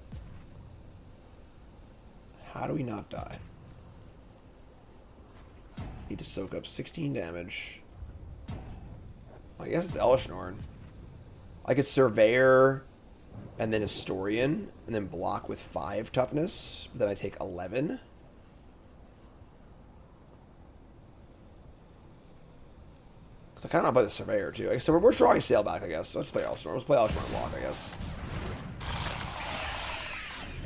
How do we not die? Need to soak up 16 damage. I guess it's Elishnorn. I could Surveyor and then Historian and then block with 5 toughness. Then I take 11. So I kind of want to play the Surveyor, too. So we're drawing Sailback, I guess. So let's play Elstorm. Let's play Elstorm block, I guess.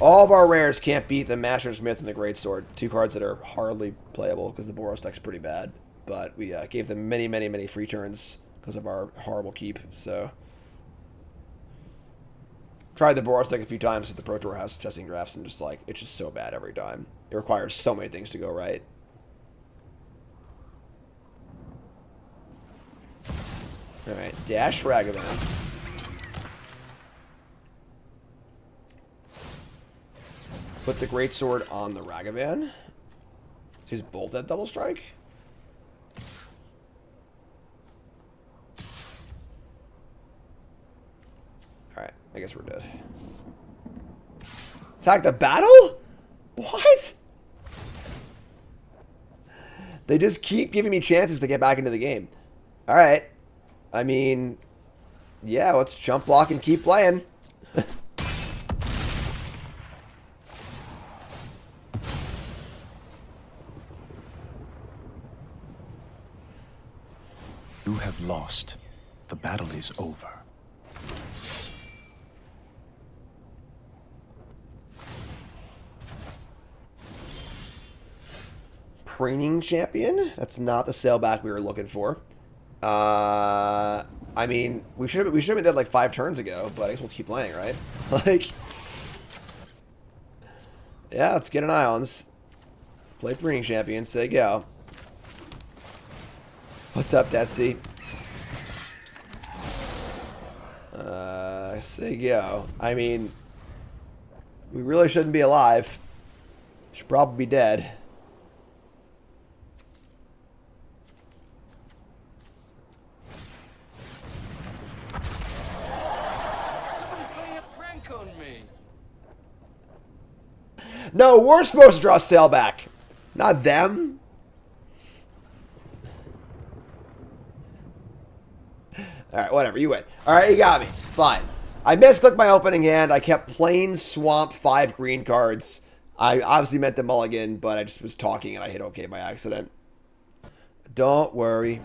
All of our rares can't beat the Master's Myth and the Greatsword. 2 cards that are hardly playable because the Boros deck's pretty bad. But we gave them many, many, many free turns because of our horrible keep. So tried the Boros deck a few times at the Pro Tour House testing drafts, and just like, it's just so bad every time. It requires so many things to go right. Alright, Dash Ragavan. Put the Greatsword on the Ragavan. He's both at double strike. Alright, I guess we're dead. Attack the battle? What? They just keep giving me chances to get back into the game. Alright. I mean, yeah, let's jump block and keep playing. You have lost. The battle is over. Preening Champion? That's not the sailback we were looking for. I mean, we should have been dead like 5 turns ago, but I guess we'll keep playing, right? Like, yeah, let's get an Islands. Play Preening Champion, say go. What's up, Detsy? Say go. I mean, we really shouldn't be alive. Should probably be dead. No, we're supposed to draw Sailback, not them. Alright, whatever, you win. Alright, you got me. Fine. I misclicked my opening hand. I kept plain swamp 5 green cards. I obviously meant the mulligan, but I just was talking and I hit OK by accident. Don't worry.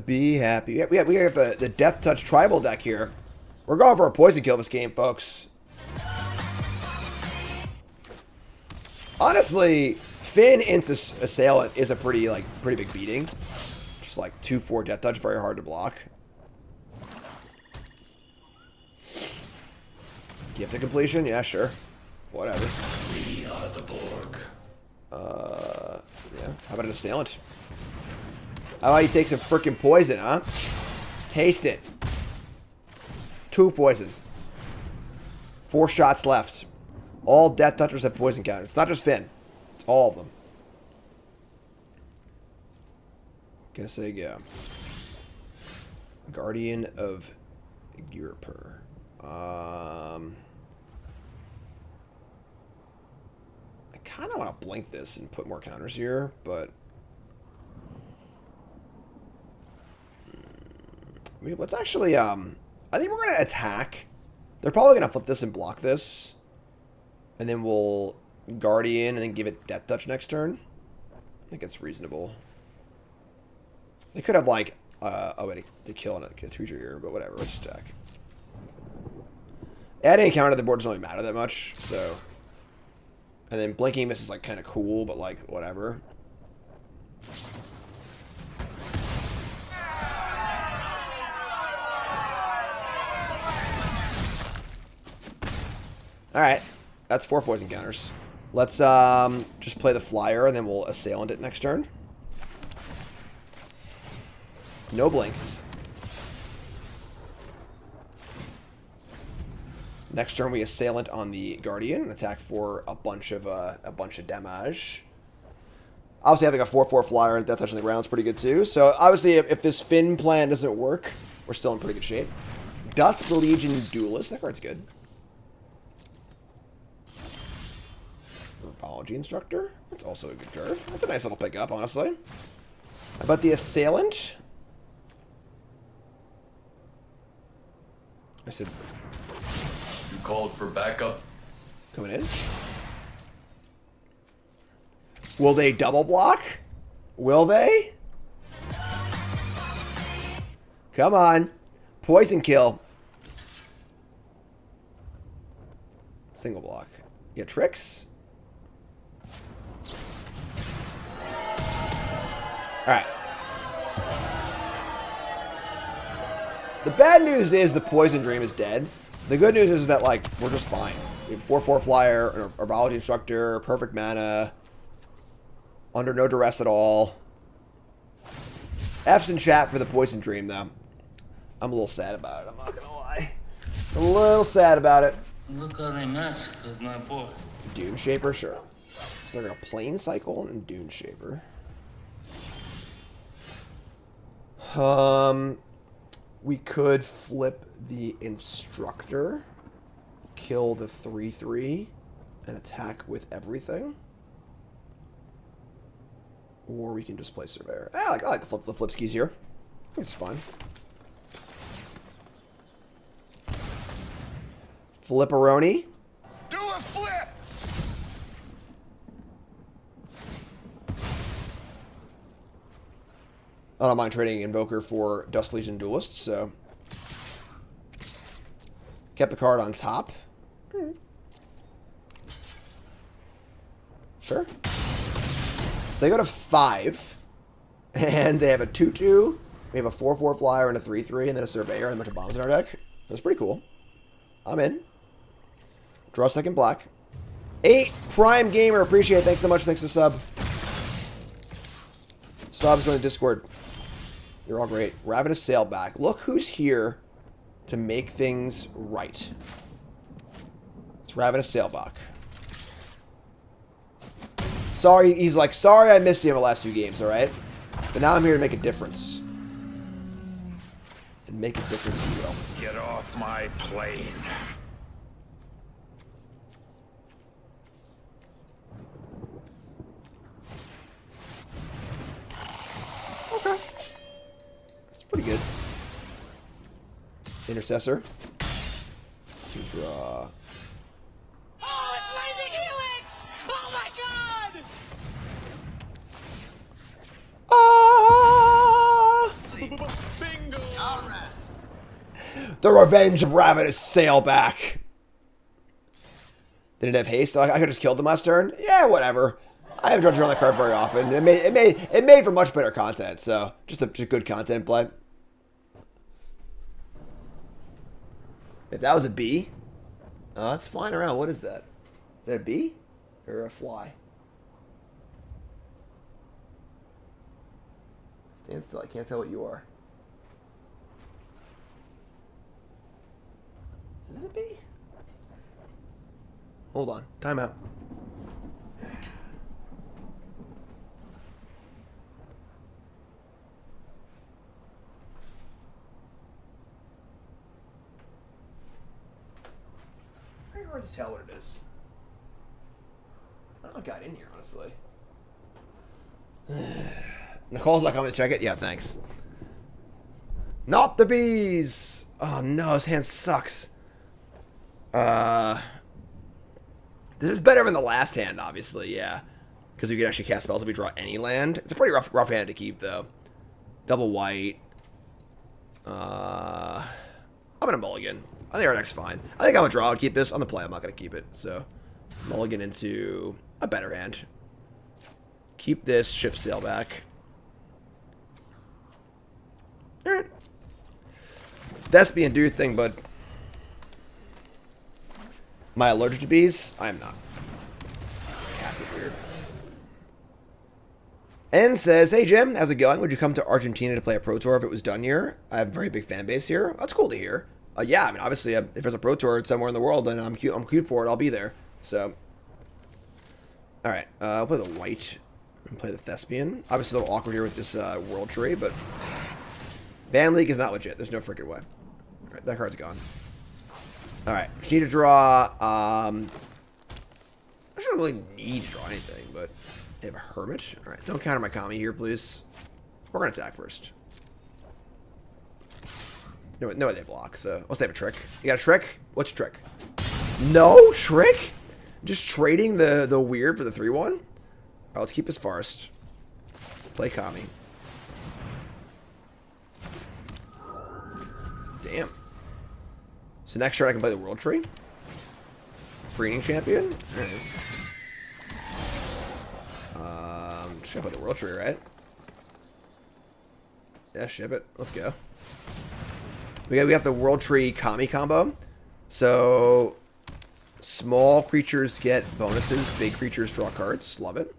Be happy. We got the Death Touch Tribal deck here. We're going for a poison kill this game, folks. Honestly, Finn into Assailant is a pretty big beating. Just like 2/4 Death Touch, very hard to block. Gift of completion? Yeah, sure. Whatever. We are the Borg. Yeah. How about an Assailant? How about you take some freaking poison, huh? Taste it. 2 poison. 4 shots left. All Death Touchers have poison counters. It's not just Finn. It's all of them. Gonna say go. Guardian of Europer. I kind of want to blink this and put more counters here, but I mean, let's actually I think we're gonna attack. They're probably gonna flip this and block this, and then we'll Guardian and then give it Death Touch next turn. I think it's reasonable. They could have like a way to kill a creature here, but whatever. Let's attack. Adding a counter to the board doesn't really matter that much, so. And then blinking this is like kind of cool, but like whatever. All right, that's 4 poison counters. Let's just play the flyer, and then we'll Assailant it next turn. No blinks. Next turn we Assailant on the Guardian and attack for a bunch of damage. Obviously having a 4/4 flyer and Death Touch on the ground is pretty good too. So obviously if this Finn plan doesn't work, we're still in pretty good shape. Dusk Legion Duelist, that card's good. Herbology Instructor, that's also a good card. That's a nice little pickup, honestly. How about the Assailant? I said... You called for backup? Coming in. Will they double block? Will they? Come on. Poison kill. Single block. Yeah, tricks. Alright. The bad news is the Poison Dream is dead. The good news is that, like, we're just fine. We have 4/4 flyer, an Herbology Instructor, perfect mana, under no duress at all. F's in chat for the Poison Dream, though. I'm a little sad about it, I'm not gonna lie. I'm a little sad about it. Look how they massacred my boy. Dune Shaper, sure. So they're gonna Plane Cycle and Dune Shaper. We could flip the Instructor, kill the 3/3, and attack with everything. Or we can just play Surveyor. I like the flip skis here. It's fun. Flipperoni. Do a flip! I don't mind trading Invoker for Dust Legion Duelist, so. Kept a card on top. Sure. So they go to 5. And they have a 2/2. We have a 4/4 flyer and a 3/3, and then a Surveyor and a bunch of bombs in our deck. That's pretty cool. I'm in. Draw second black. 8 Prime Gamer. Appreciate it. Thanks so much. Thanks for the sub. Subs on the Discord. You're all great. Ravenous Sailback. Look who's here to make things right. It's Ravenous Sailback. Sorry, he's like, sorry I missed you in the last few games, alright? But now I'm here to make a difference. And make a difference you will. Get off my plane. Okay. That's pretty good. Intercessor. Draw. Oh, it's Lightning Helix! Oh my god! Bingo! The Revenge of Ravenous Sailback. Did it have haste? I could have just killed him last turn? Yeah, whatever. I haven't drawn that card very often. It made for much better content, so just a good content play. If that was a bee, oh, it's flying around. What is that? Is that a bee or a fly? Stand still. I can't tell what you are. Is it a bee? Hold on. Time out. Very hard to tell what it is. I don't know what got in here, honestly. Nicole's like, I'm gonna check it. Yeah, thanks. Not the bees! Oh no, his hand sucks. This is better than the last hand, obviously, yeah. Because you can actually cast spells if we draw any land. It's a pretty rough hand to keep, though. Double white. I'm gonna mulligan. I think our deck's fine. I think I'm gonna draw. I would keep this. On the play, I'm not gonna keep it. So, mulligan into a better hand. Keep this. Ship sail back. Alright. Thespian, do your thing, bud. Am I allergic to bees? I am not. Captain weird. N says, hey Jim, how's it going? Would you come to Argentina to play a Pro Tour if it was done here? I have a very big fan base here. That's cool to hear. Yeah, I mean, obviously, if there's a Pro Tour somewhere in the world and I'm cute for it, I'll be there. So, alright, I'll play the white and play the Thespian. Obviously, a little awkward here with this World Tree, but Ban League is not legit. There's no freaking way. Alright, that card's gone. Alright, just need to draw, I don't really need to draw anything, but they have a Hermit. Alright, don't counter my Kami here, please. We're gonna attack first. No way they block, so unless they have a trick. You got a trick? What's your trick? No trick? Just trading the weird for the 3/1? Alright, let's keep his Forest. Play Kami. Damn. So next turn I can play the World Tree. Breeding Champion. Alright. Just gotta play the World Tree, right? Yeah, ship it. Let's go. We got the World Tree Kami combo. So small creatures get bonuses, big creatures draw cards. Love it.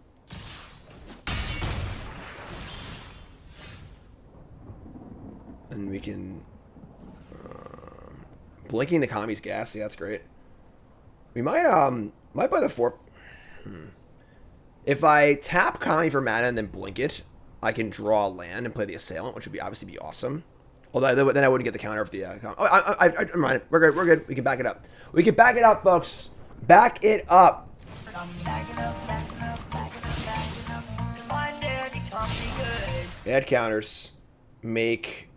And we can blinking the Kami's gas. Yeah, that's great. We might play the 4. If I tap Kami for mana and then blink it, I can draw a land and play the Assailant, which would obviously be awesome. Although then I wouldn't get the counter of the. Never mind. We're good. We're good. We can back it up. We can back it up, folks. Back it up. Add counters. Make.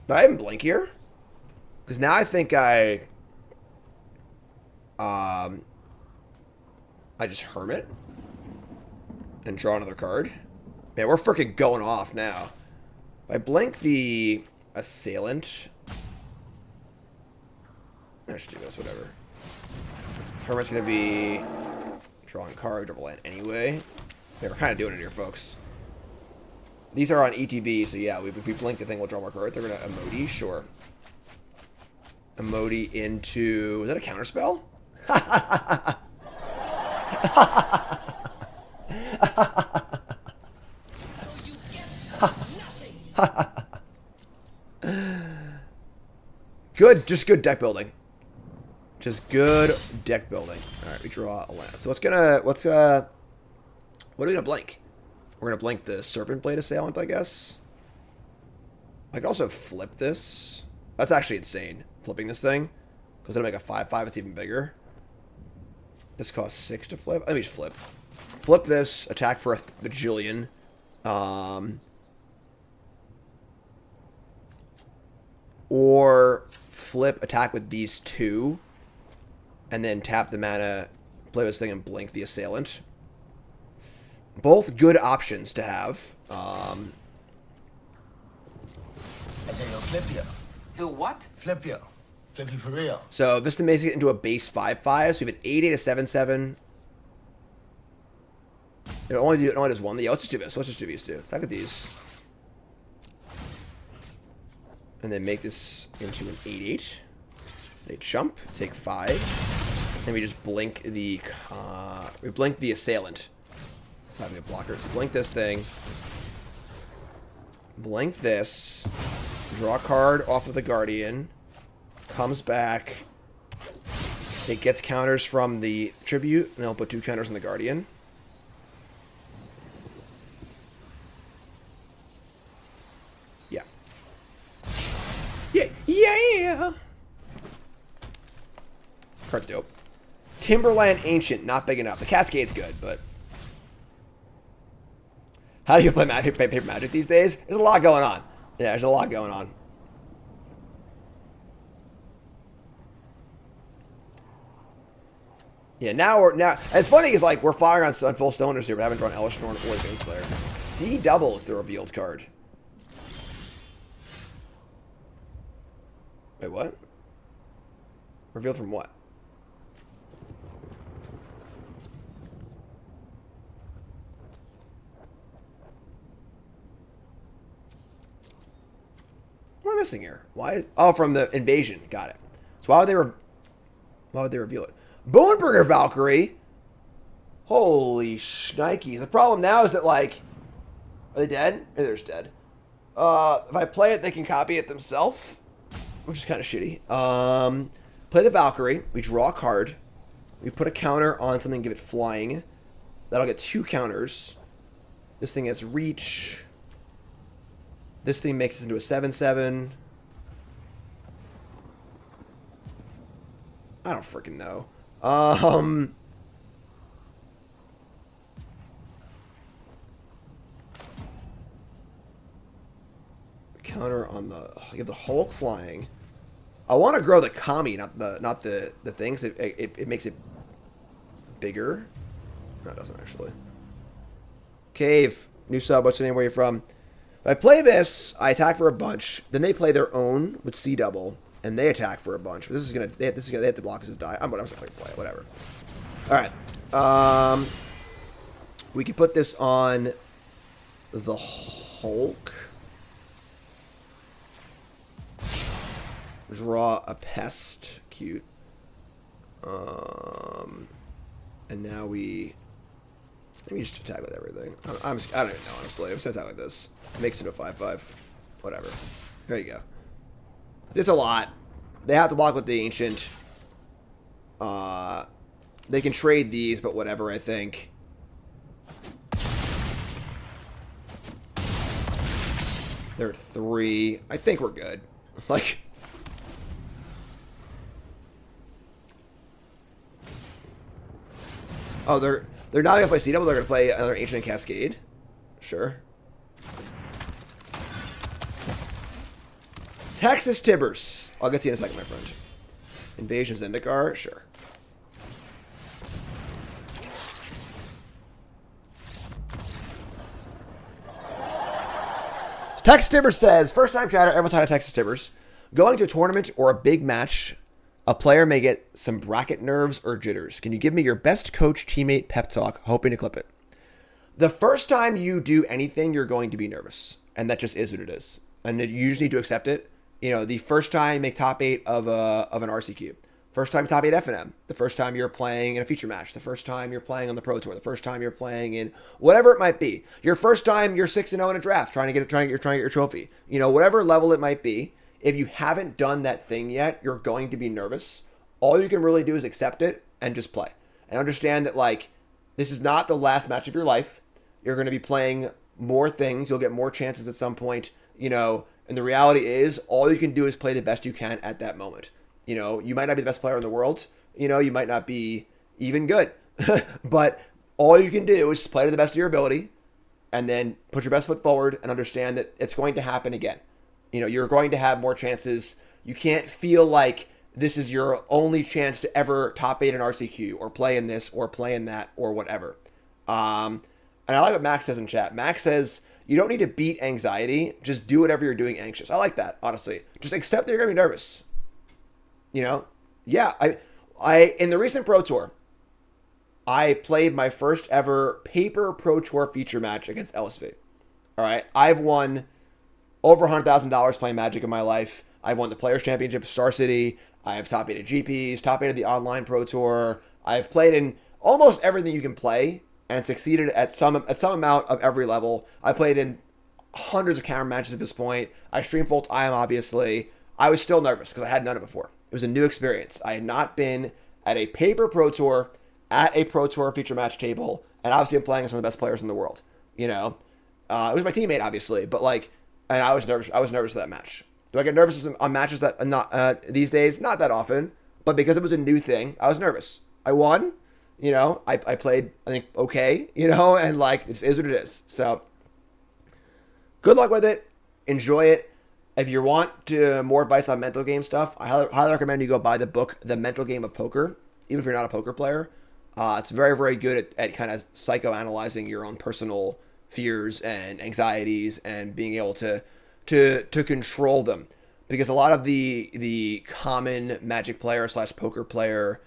Do I even blink here? Because now I think I just Hermit and draw another card. Man, we're freaking going off now. If I blink the Assailant, I should do this, whatever. Hermit's going to be drawing card, double land anyway. Yeah, we're kind of doing it here, folks. These are on ETB, so yeah, if we blink the thing, we'll draw more cards. They're going to Emoti, sure. Emoti into... Is that a counterspell? Good, just good deck building. Just good deck building. Alright, we draw a land. So what are we gonna blink? We're gonna blink the Serpent Blade Assailant, I guess. I could also flip this. That's actually insane, flipping this thing. Because it'll make a 5/5, it's even bigger. This costs 6 to flip. Let me just flip. Flip this, attack for a bajillion. Or flip, attack with these two. And then tap the mana, play this thing, and blink the Assailant. Both good options to have. I say yo, flip you. Do what? Flip you. Flip you for real. So this thing makes it into a base 5/5. So we have an 8/8, a 7/7. It only does one. Yeah, let's just do this. Let's just do these two. Attack with these. And then make this into an 8/8. They jump, take 5. And we just blink the Assailant. It's having a blocker. So blink this thing. Blink this. Draw a card off of the Guardian. Comes back. It gets counters from the Tribute. And I'll put 2 counters on the Guardian. Yeah. Yeah. Card's dope. Timberland Ancient, not big enough. The Cascade's good, but... How do you play paper Magic these days? There's a lot going on. Yeah, there's a lot going on. Yeah, now and it's funny because like we're firing on full cylinders here, but haven't drawn Elishnorn or Baneslayer. C double is the revealed card. Wait, what? Revealed from what? What am I missing here? Why? Oh, from the invasion. Got it. So why would they reveal it? Bonebringer Valkyrie. Holy shnikes. The problem now is that, like, are they dead? Maybe they're just dead. If I play it, they can copy it themselves, which is kind of shitty. Play the Valkyrie. We draw a card. We put a counter on something, give it flying. That'll get 2 counters. This thing has reach. This thing makes us into a 7/7. I don't freaking know. Counter on the... You have the Hulk flying. I want to grow the Kami, not the things. It makes it bigger. No, it doesn't actually. Cave. New sub. What's your name? Where are you from? If I play this, I attack for a bunch. Then they play their own with C double, and they attack for a bunch. This is gonna. They have to block this die. I'm just gonna play it. Whatever. All right. We can put this on the Hulk. Draw a pest. Cute. And now we. Let me just attack with everything. I don't even know, honestly. I'm just gonna attack like this. Makes it a 5/5. Whatever. There you go. It's a lot. They have to block with the Ancient. They can trade these, but whatever, I think. They're at 3. I think we're good. Like... Oh, they're not going to play C double. They're going to play another Ancient and Cascade. Sure. Texas Tibbers. I'll get to you in a second, my friend. Invasion Zendikar. Sure. Texas Tibbers says, first time chatter, everyone's had a Texas Tibbers. Going to a tournament or a big match, a player may get some bracket nerves or jitters. Can you give me your best coach teammate pep talk, hoping to clip it? The first time you do anything, you're going to be nervous. And that just is what it is. And you just need to accept it. You know, the first time you make top 8 of an RCQ. First time top 8 FNM. The first time you're playing in a feature match. The first time you're playing on the Pro Tour. The first time you're playing in whatever it might be. Your first time you're 6-0 in a draft, trying to get your trophy. You know, whatever level it might be. If you haven't done that thing yet, you're going to be nervous. All you can really do is accept it and just play. And understand that, like, this is not the last match of your life. You're going to be playing more things. You'll get more chances at some point, you know. And the reality is, all you can do is play the best you can at that moment. You know, you might not be the best player in the world. You know, you might not be even good. But all you can do is play to the best of your ability and then put your best foot forward and understand that it's going to happen again. You know, you're going to have more chances. You can't feel like this is your only chance to ever top 8 an RCQ or play in this or play in that or whatever. And I like what Max says in chat. Max says, you don't need to beat anxiety. Just do whatever you're doing anxious. I like that, honestly. Just accept that you're going to be nervous. You know? Yeah, I in the recent Pro Tour, I played my first ever paper Pro Tour feature match against LSV. All right? I've won over $100,000 playing Magic in my life. I've won the Players' Championship, Star City. I have top 8 at GPs, top 8 at the online Pro Tour. I've played in almost everything you can play and succeeded at some amount of every level. I played in hundreds of camera matches at this point. I stream full time, obviously. I was still nervous because I hadn't done it before. It was a new experience. I had not been at a paper Pro Tour, at a Pro Tour feature match table, and obviously I'm playing with some of the best players in the world. You know, it was my teammate, obviously, but like, and I was nervous. I was nervous for that match. Do I get nervous on matches that not these days? Not that often, but because it was a new thing, I was nervous. I won. You know, I played, I think, okay. You know, and like, it is what it is. So, good luck with it. Enjoy it. If you want more advice on mental game stuff, I highly recommend you go buy the book, The Mental Game of Poker, even if you're not a poker player. It's very, very good at kind of psychoanalyzing your own personal fears and anxieties and being able to control them. Because a lot of the common Magic player / poker player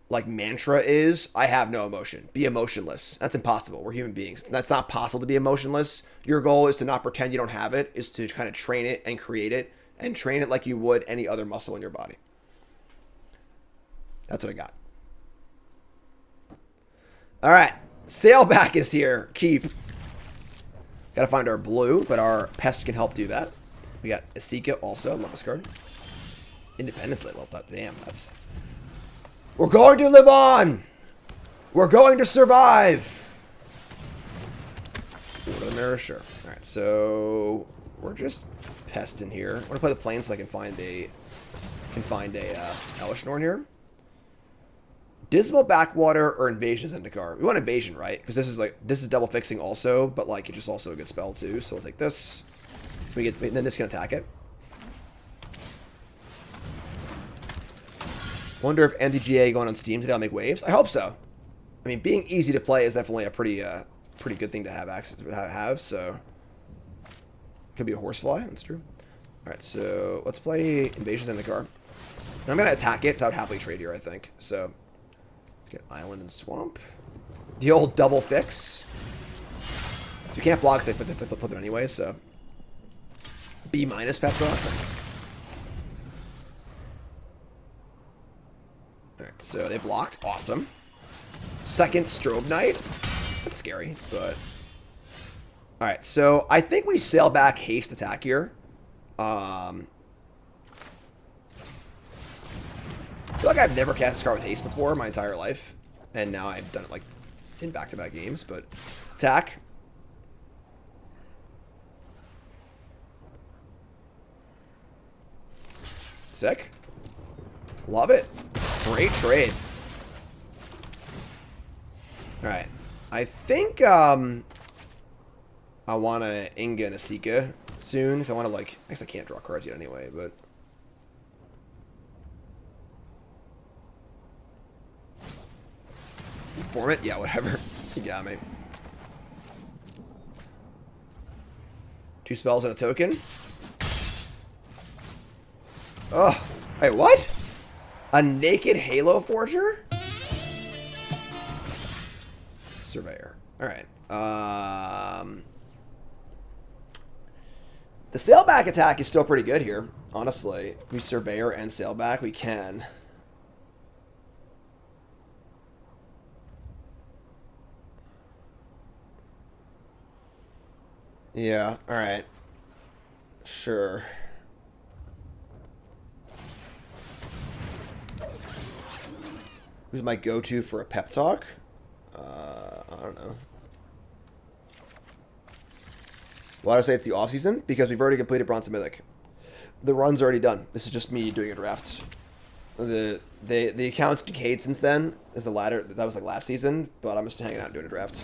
like mantra is, I have no emotion. Be emotionless. That's impossible. We're human beings. That's not possible to be emotionless. Your goal is to not pretend you don't have it, is to kind of train it and create it and train it like you would any other muscle in your body. That's what I got. All right. Sailback is here. Keep. Got to find our blue, but our pest can help do that. We got Asika also. Love this card. Independence level. Damn, that's... We're going to live on. We're going to survive. Order the mirror, sure. All right, so we're just pest in here. I'm gonna play the planes so I can find a Hellish Norn here. Dismal Backwater or Invasion Zendikar. We want Invasion, right? Because this is double fixing also, but like it's just also a good spell too. So we'll take this. Then this can attack it. Wonder if MTGA going on Steam today will make waves. I hope so. I mean, being easy to play is definitely a pretty good thing to have access to have. So Could be a horsefly. That's true. All right, so let's play Invasions in the car. I'm gonna attack it, so I would happily trade here, I think. So let's get Island and Swamp. The old double fix. So you can't block, because they flip it anyway. So B minus pep talk. Thanks. All right, so they blocked. Awesome. Second Strobe Knight. That's scary, but all right. So I think we sail back haste attack here. I feel like I've never cast a card with haste before my entire life, and now I've done it like in back-to-back games. But attack. Sick. Love it. Great trade. Alright. I think I want to Inga and Asika soon. Because I want to, like... I guess I can't draw cards yet anyway, but... Form it? Yeah, whatever. You got me. 2 spells and a token. Oh, wait, what? A naked Halo Forger? Surveyor. Alright. The sailback attack is still pretty good here, honestly. We Surveyor and sailback, we can. Yeah, alright. Sure. Who's my go-to for a pep talk? I don't know. Why do I say it's the off-season? Because we've already completed Bronze To Mythic. The run's already done. This is just me doing a draft. The account's decayed since then. Is the ladder that was like last season, but I'm just hanging out and doing a draft.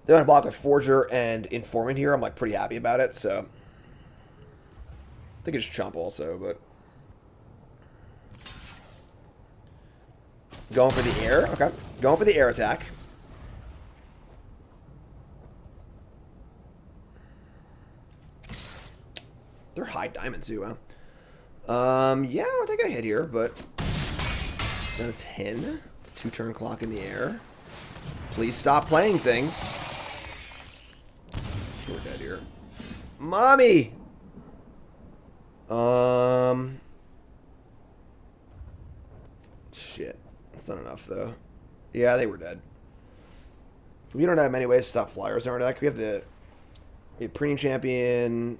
They're gonna block with Forger and Informant here. I'm like pretty happy about it, so I think it's Chomp also, but going for the air. Okay, going for the air attack. They're high diamond too, huh? Yeah, I'll take a hit here, but then it's 10. It's 2-turn clock in the air. Please stop playing things. We're dead here. Mommy! Shit. That's not enough, though. Yeah, they were dead. We don't have many ways to stop flyers in our deck. We have Preen Champion,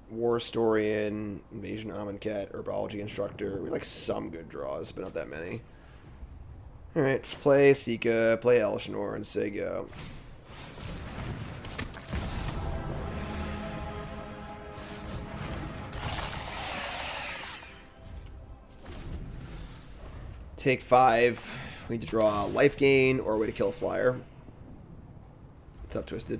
War Historian, Invasion Amonkhet, Herbology Instructor. We like some good draws, but not that many. Alright, just play Sika, play Elshnor, and say go. Take 5. We need to draw life gain or a way to kill a flyer. What's up, Twisted?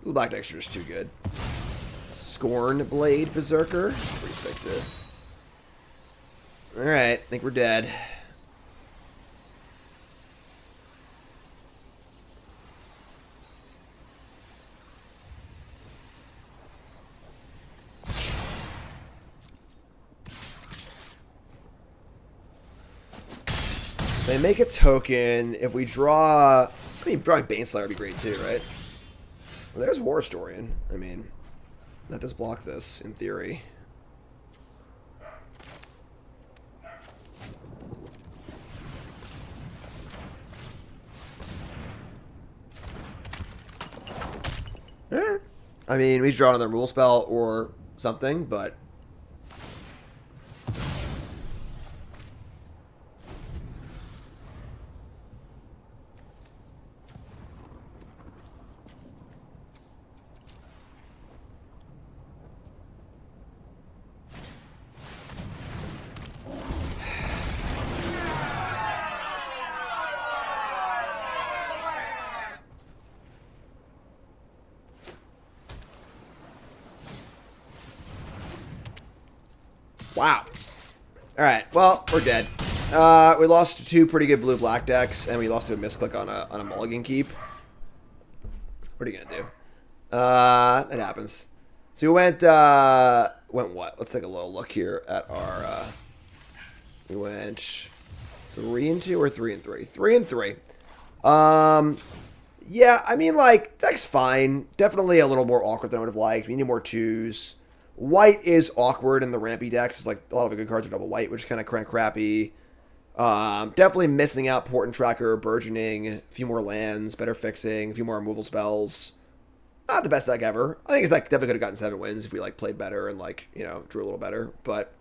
Blue Black Dexter is too good. Scorn Blade Berserker. Pretty sick too. Alright, I think we're dead. They make a token. If we draw... I mean, drawing Baneslayer would be great too, right? Well, there's War Historian. I mean, that does block this, in theory. I mean, we draw another rule spell or something, but... Wow. All right. Well, we're dead. We lost to 2 pretty good blue-black decks, and we lost to a misclick on a mulligan keep. What are you gonna do? It happens. So we went what? Let's take a little look here at our. We went 3-2 or 3-3? 3-3. Yeah, I mean, like, deck's fine. Definitely a little more awkward than I would have liked. We need more 2s. White is awkward in the rampy decks. It's like a lot of the good cards are double white, which is kind of crappy. Definitely missing out Portent Tracker, Burgeoning, a few more lands, better fixing, a few more removal spells. Not the best deck ever. I think his deck definitely could have gotten 7 wins if we like played better and like, you know, drew a little better. But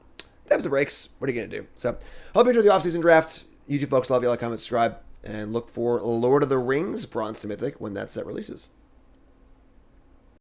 them's the breaks. What are you gonna do? So hope you enjoyed the offseason draft. YouTube folks, love you, like, comment, subscribe, and look for Lord of the Rings Bronze to Mythic when that set releases.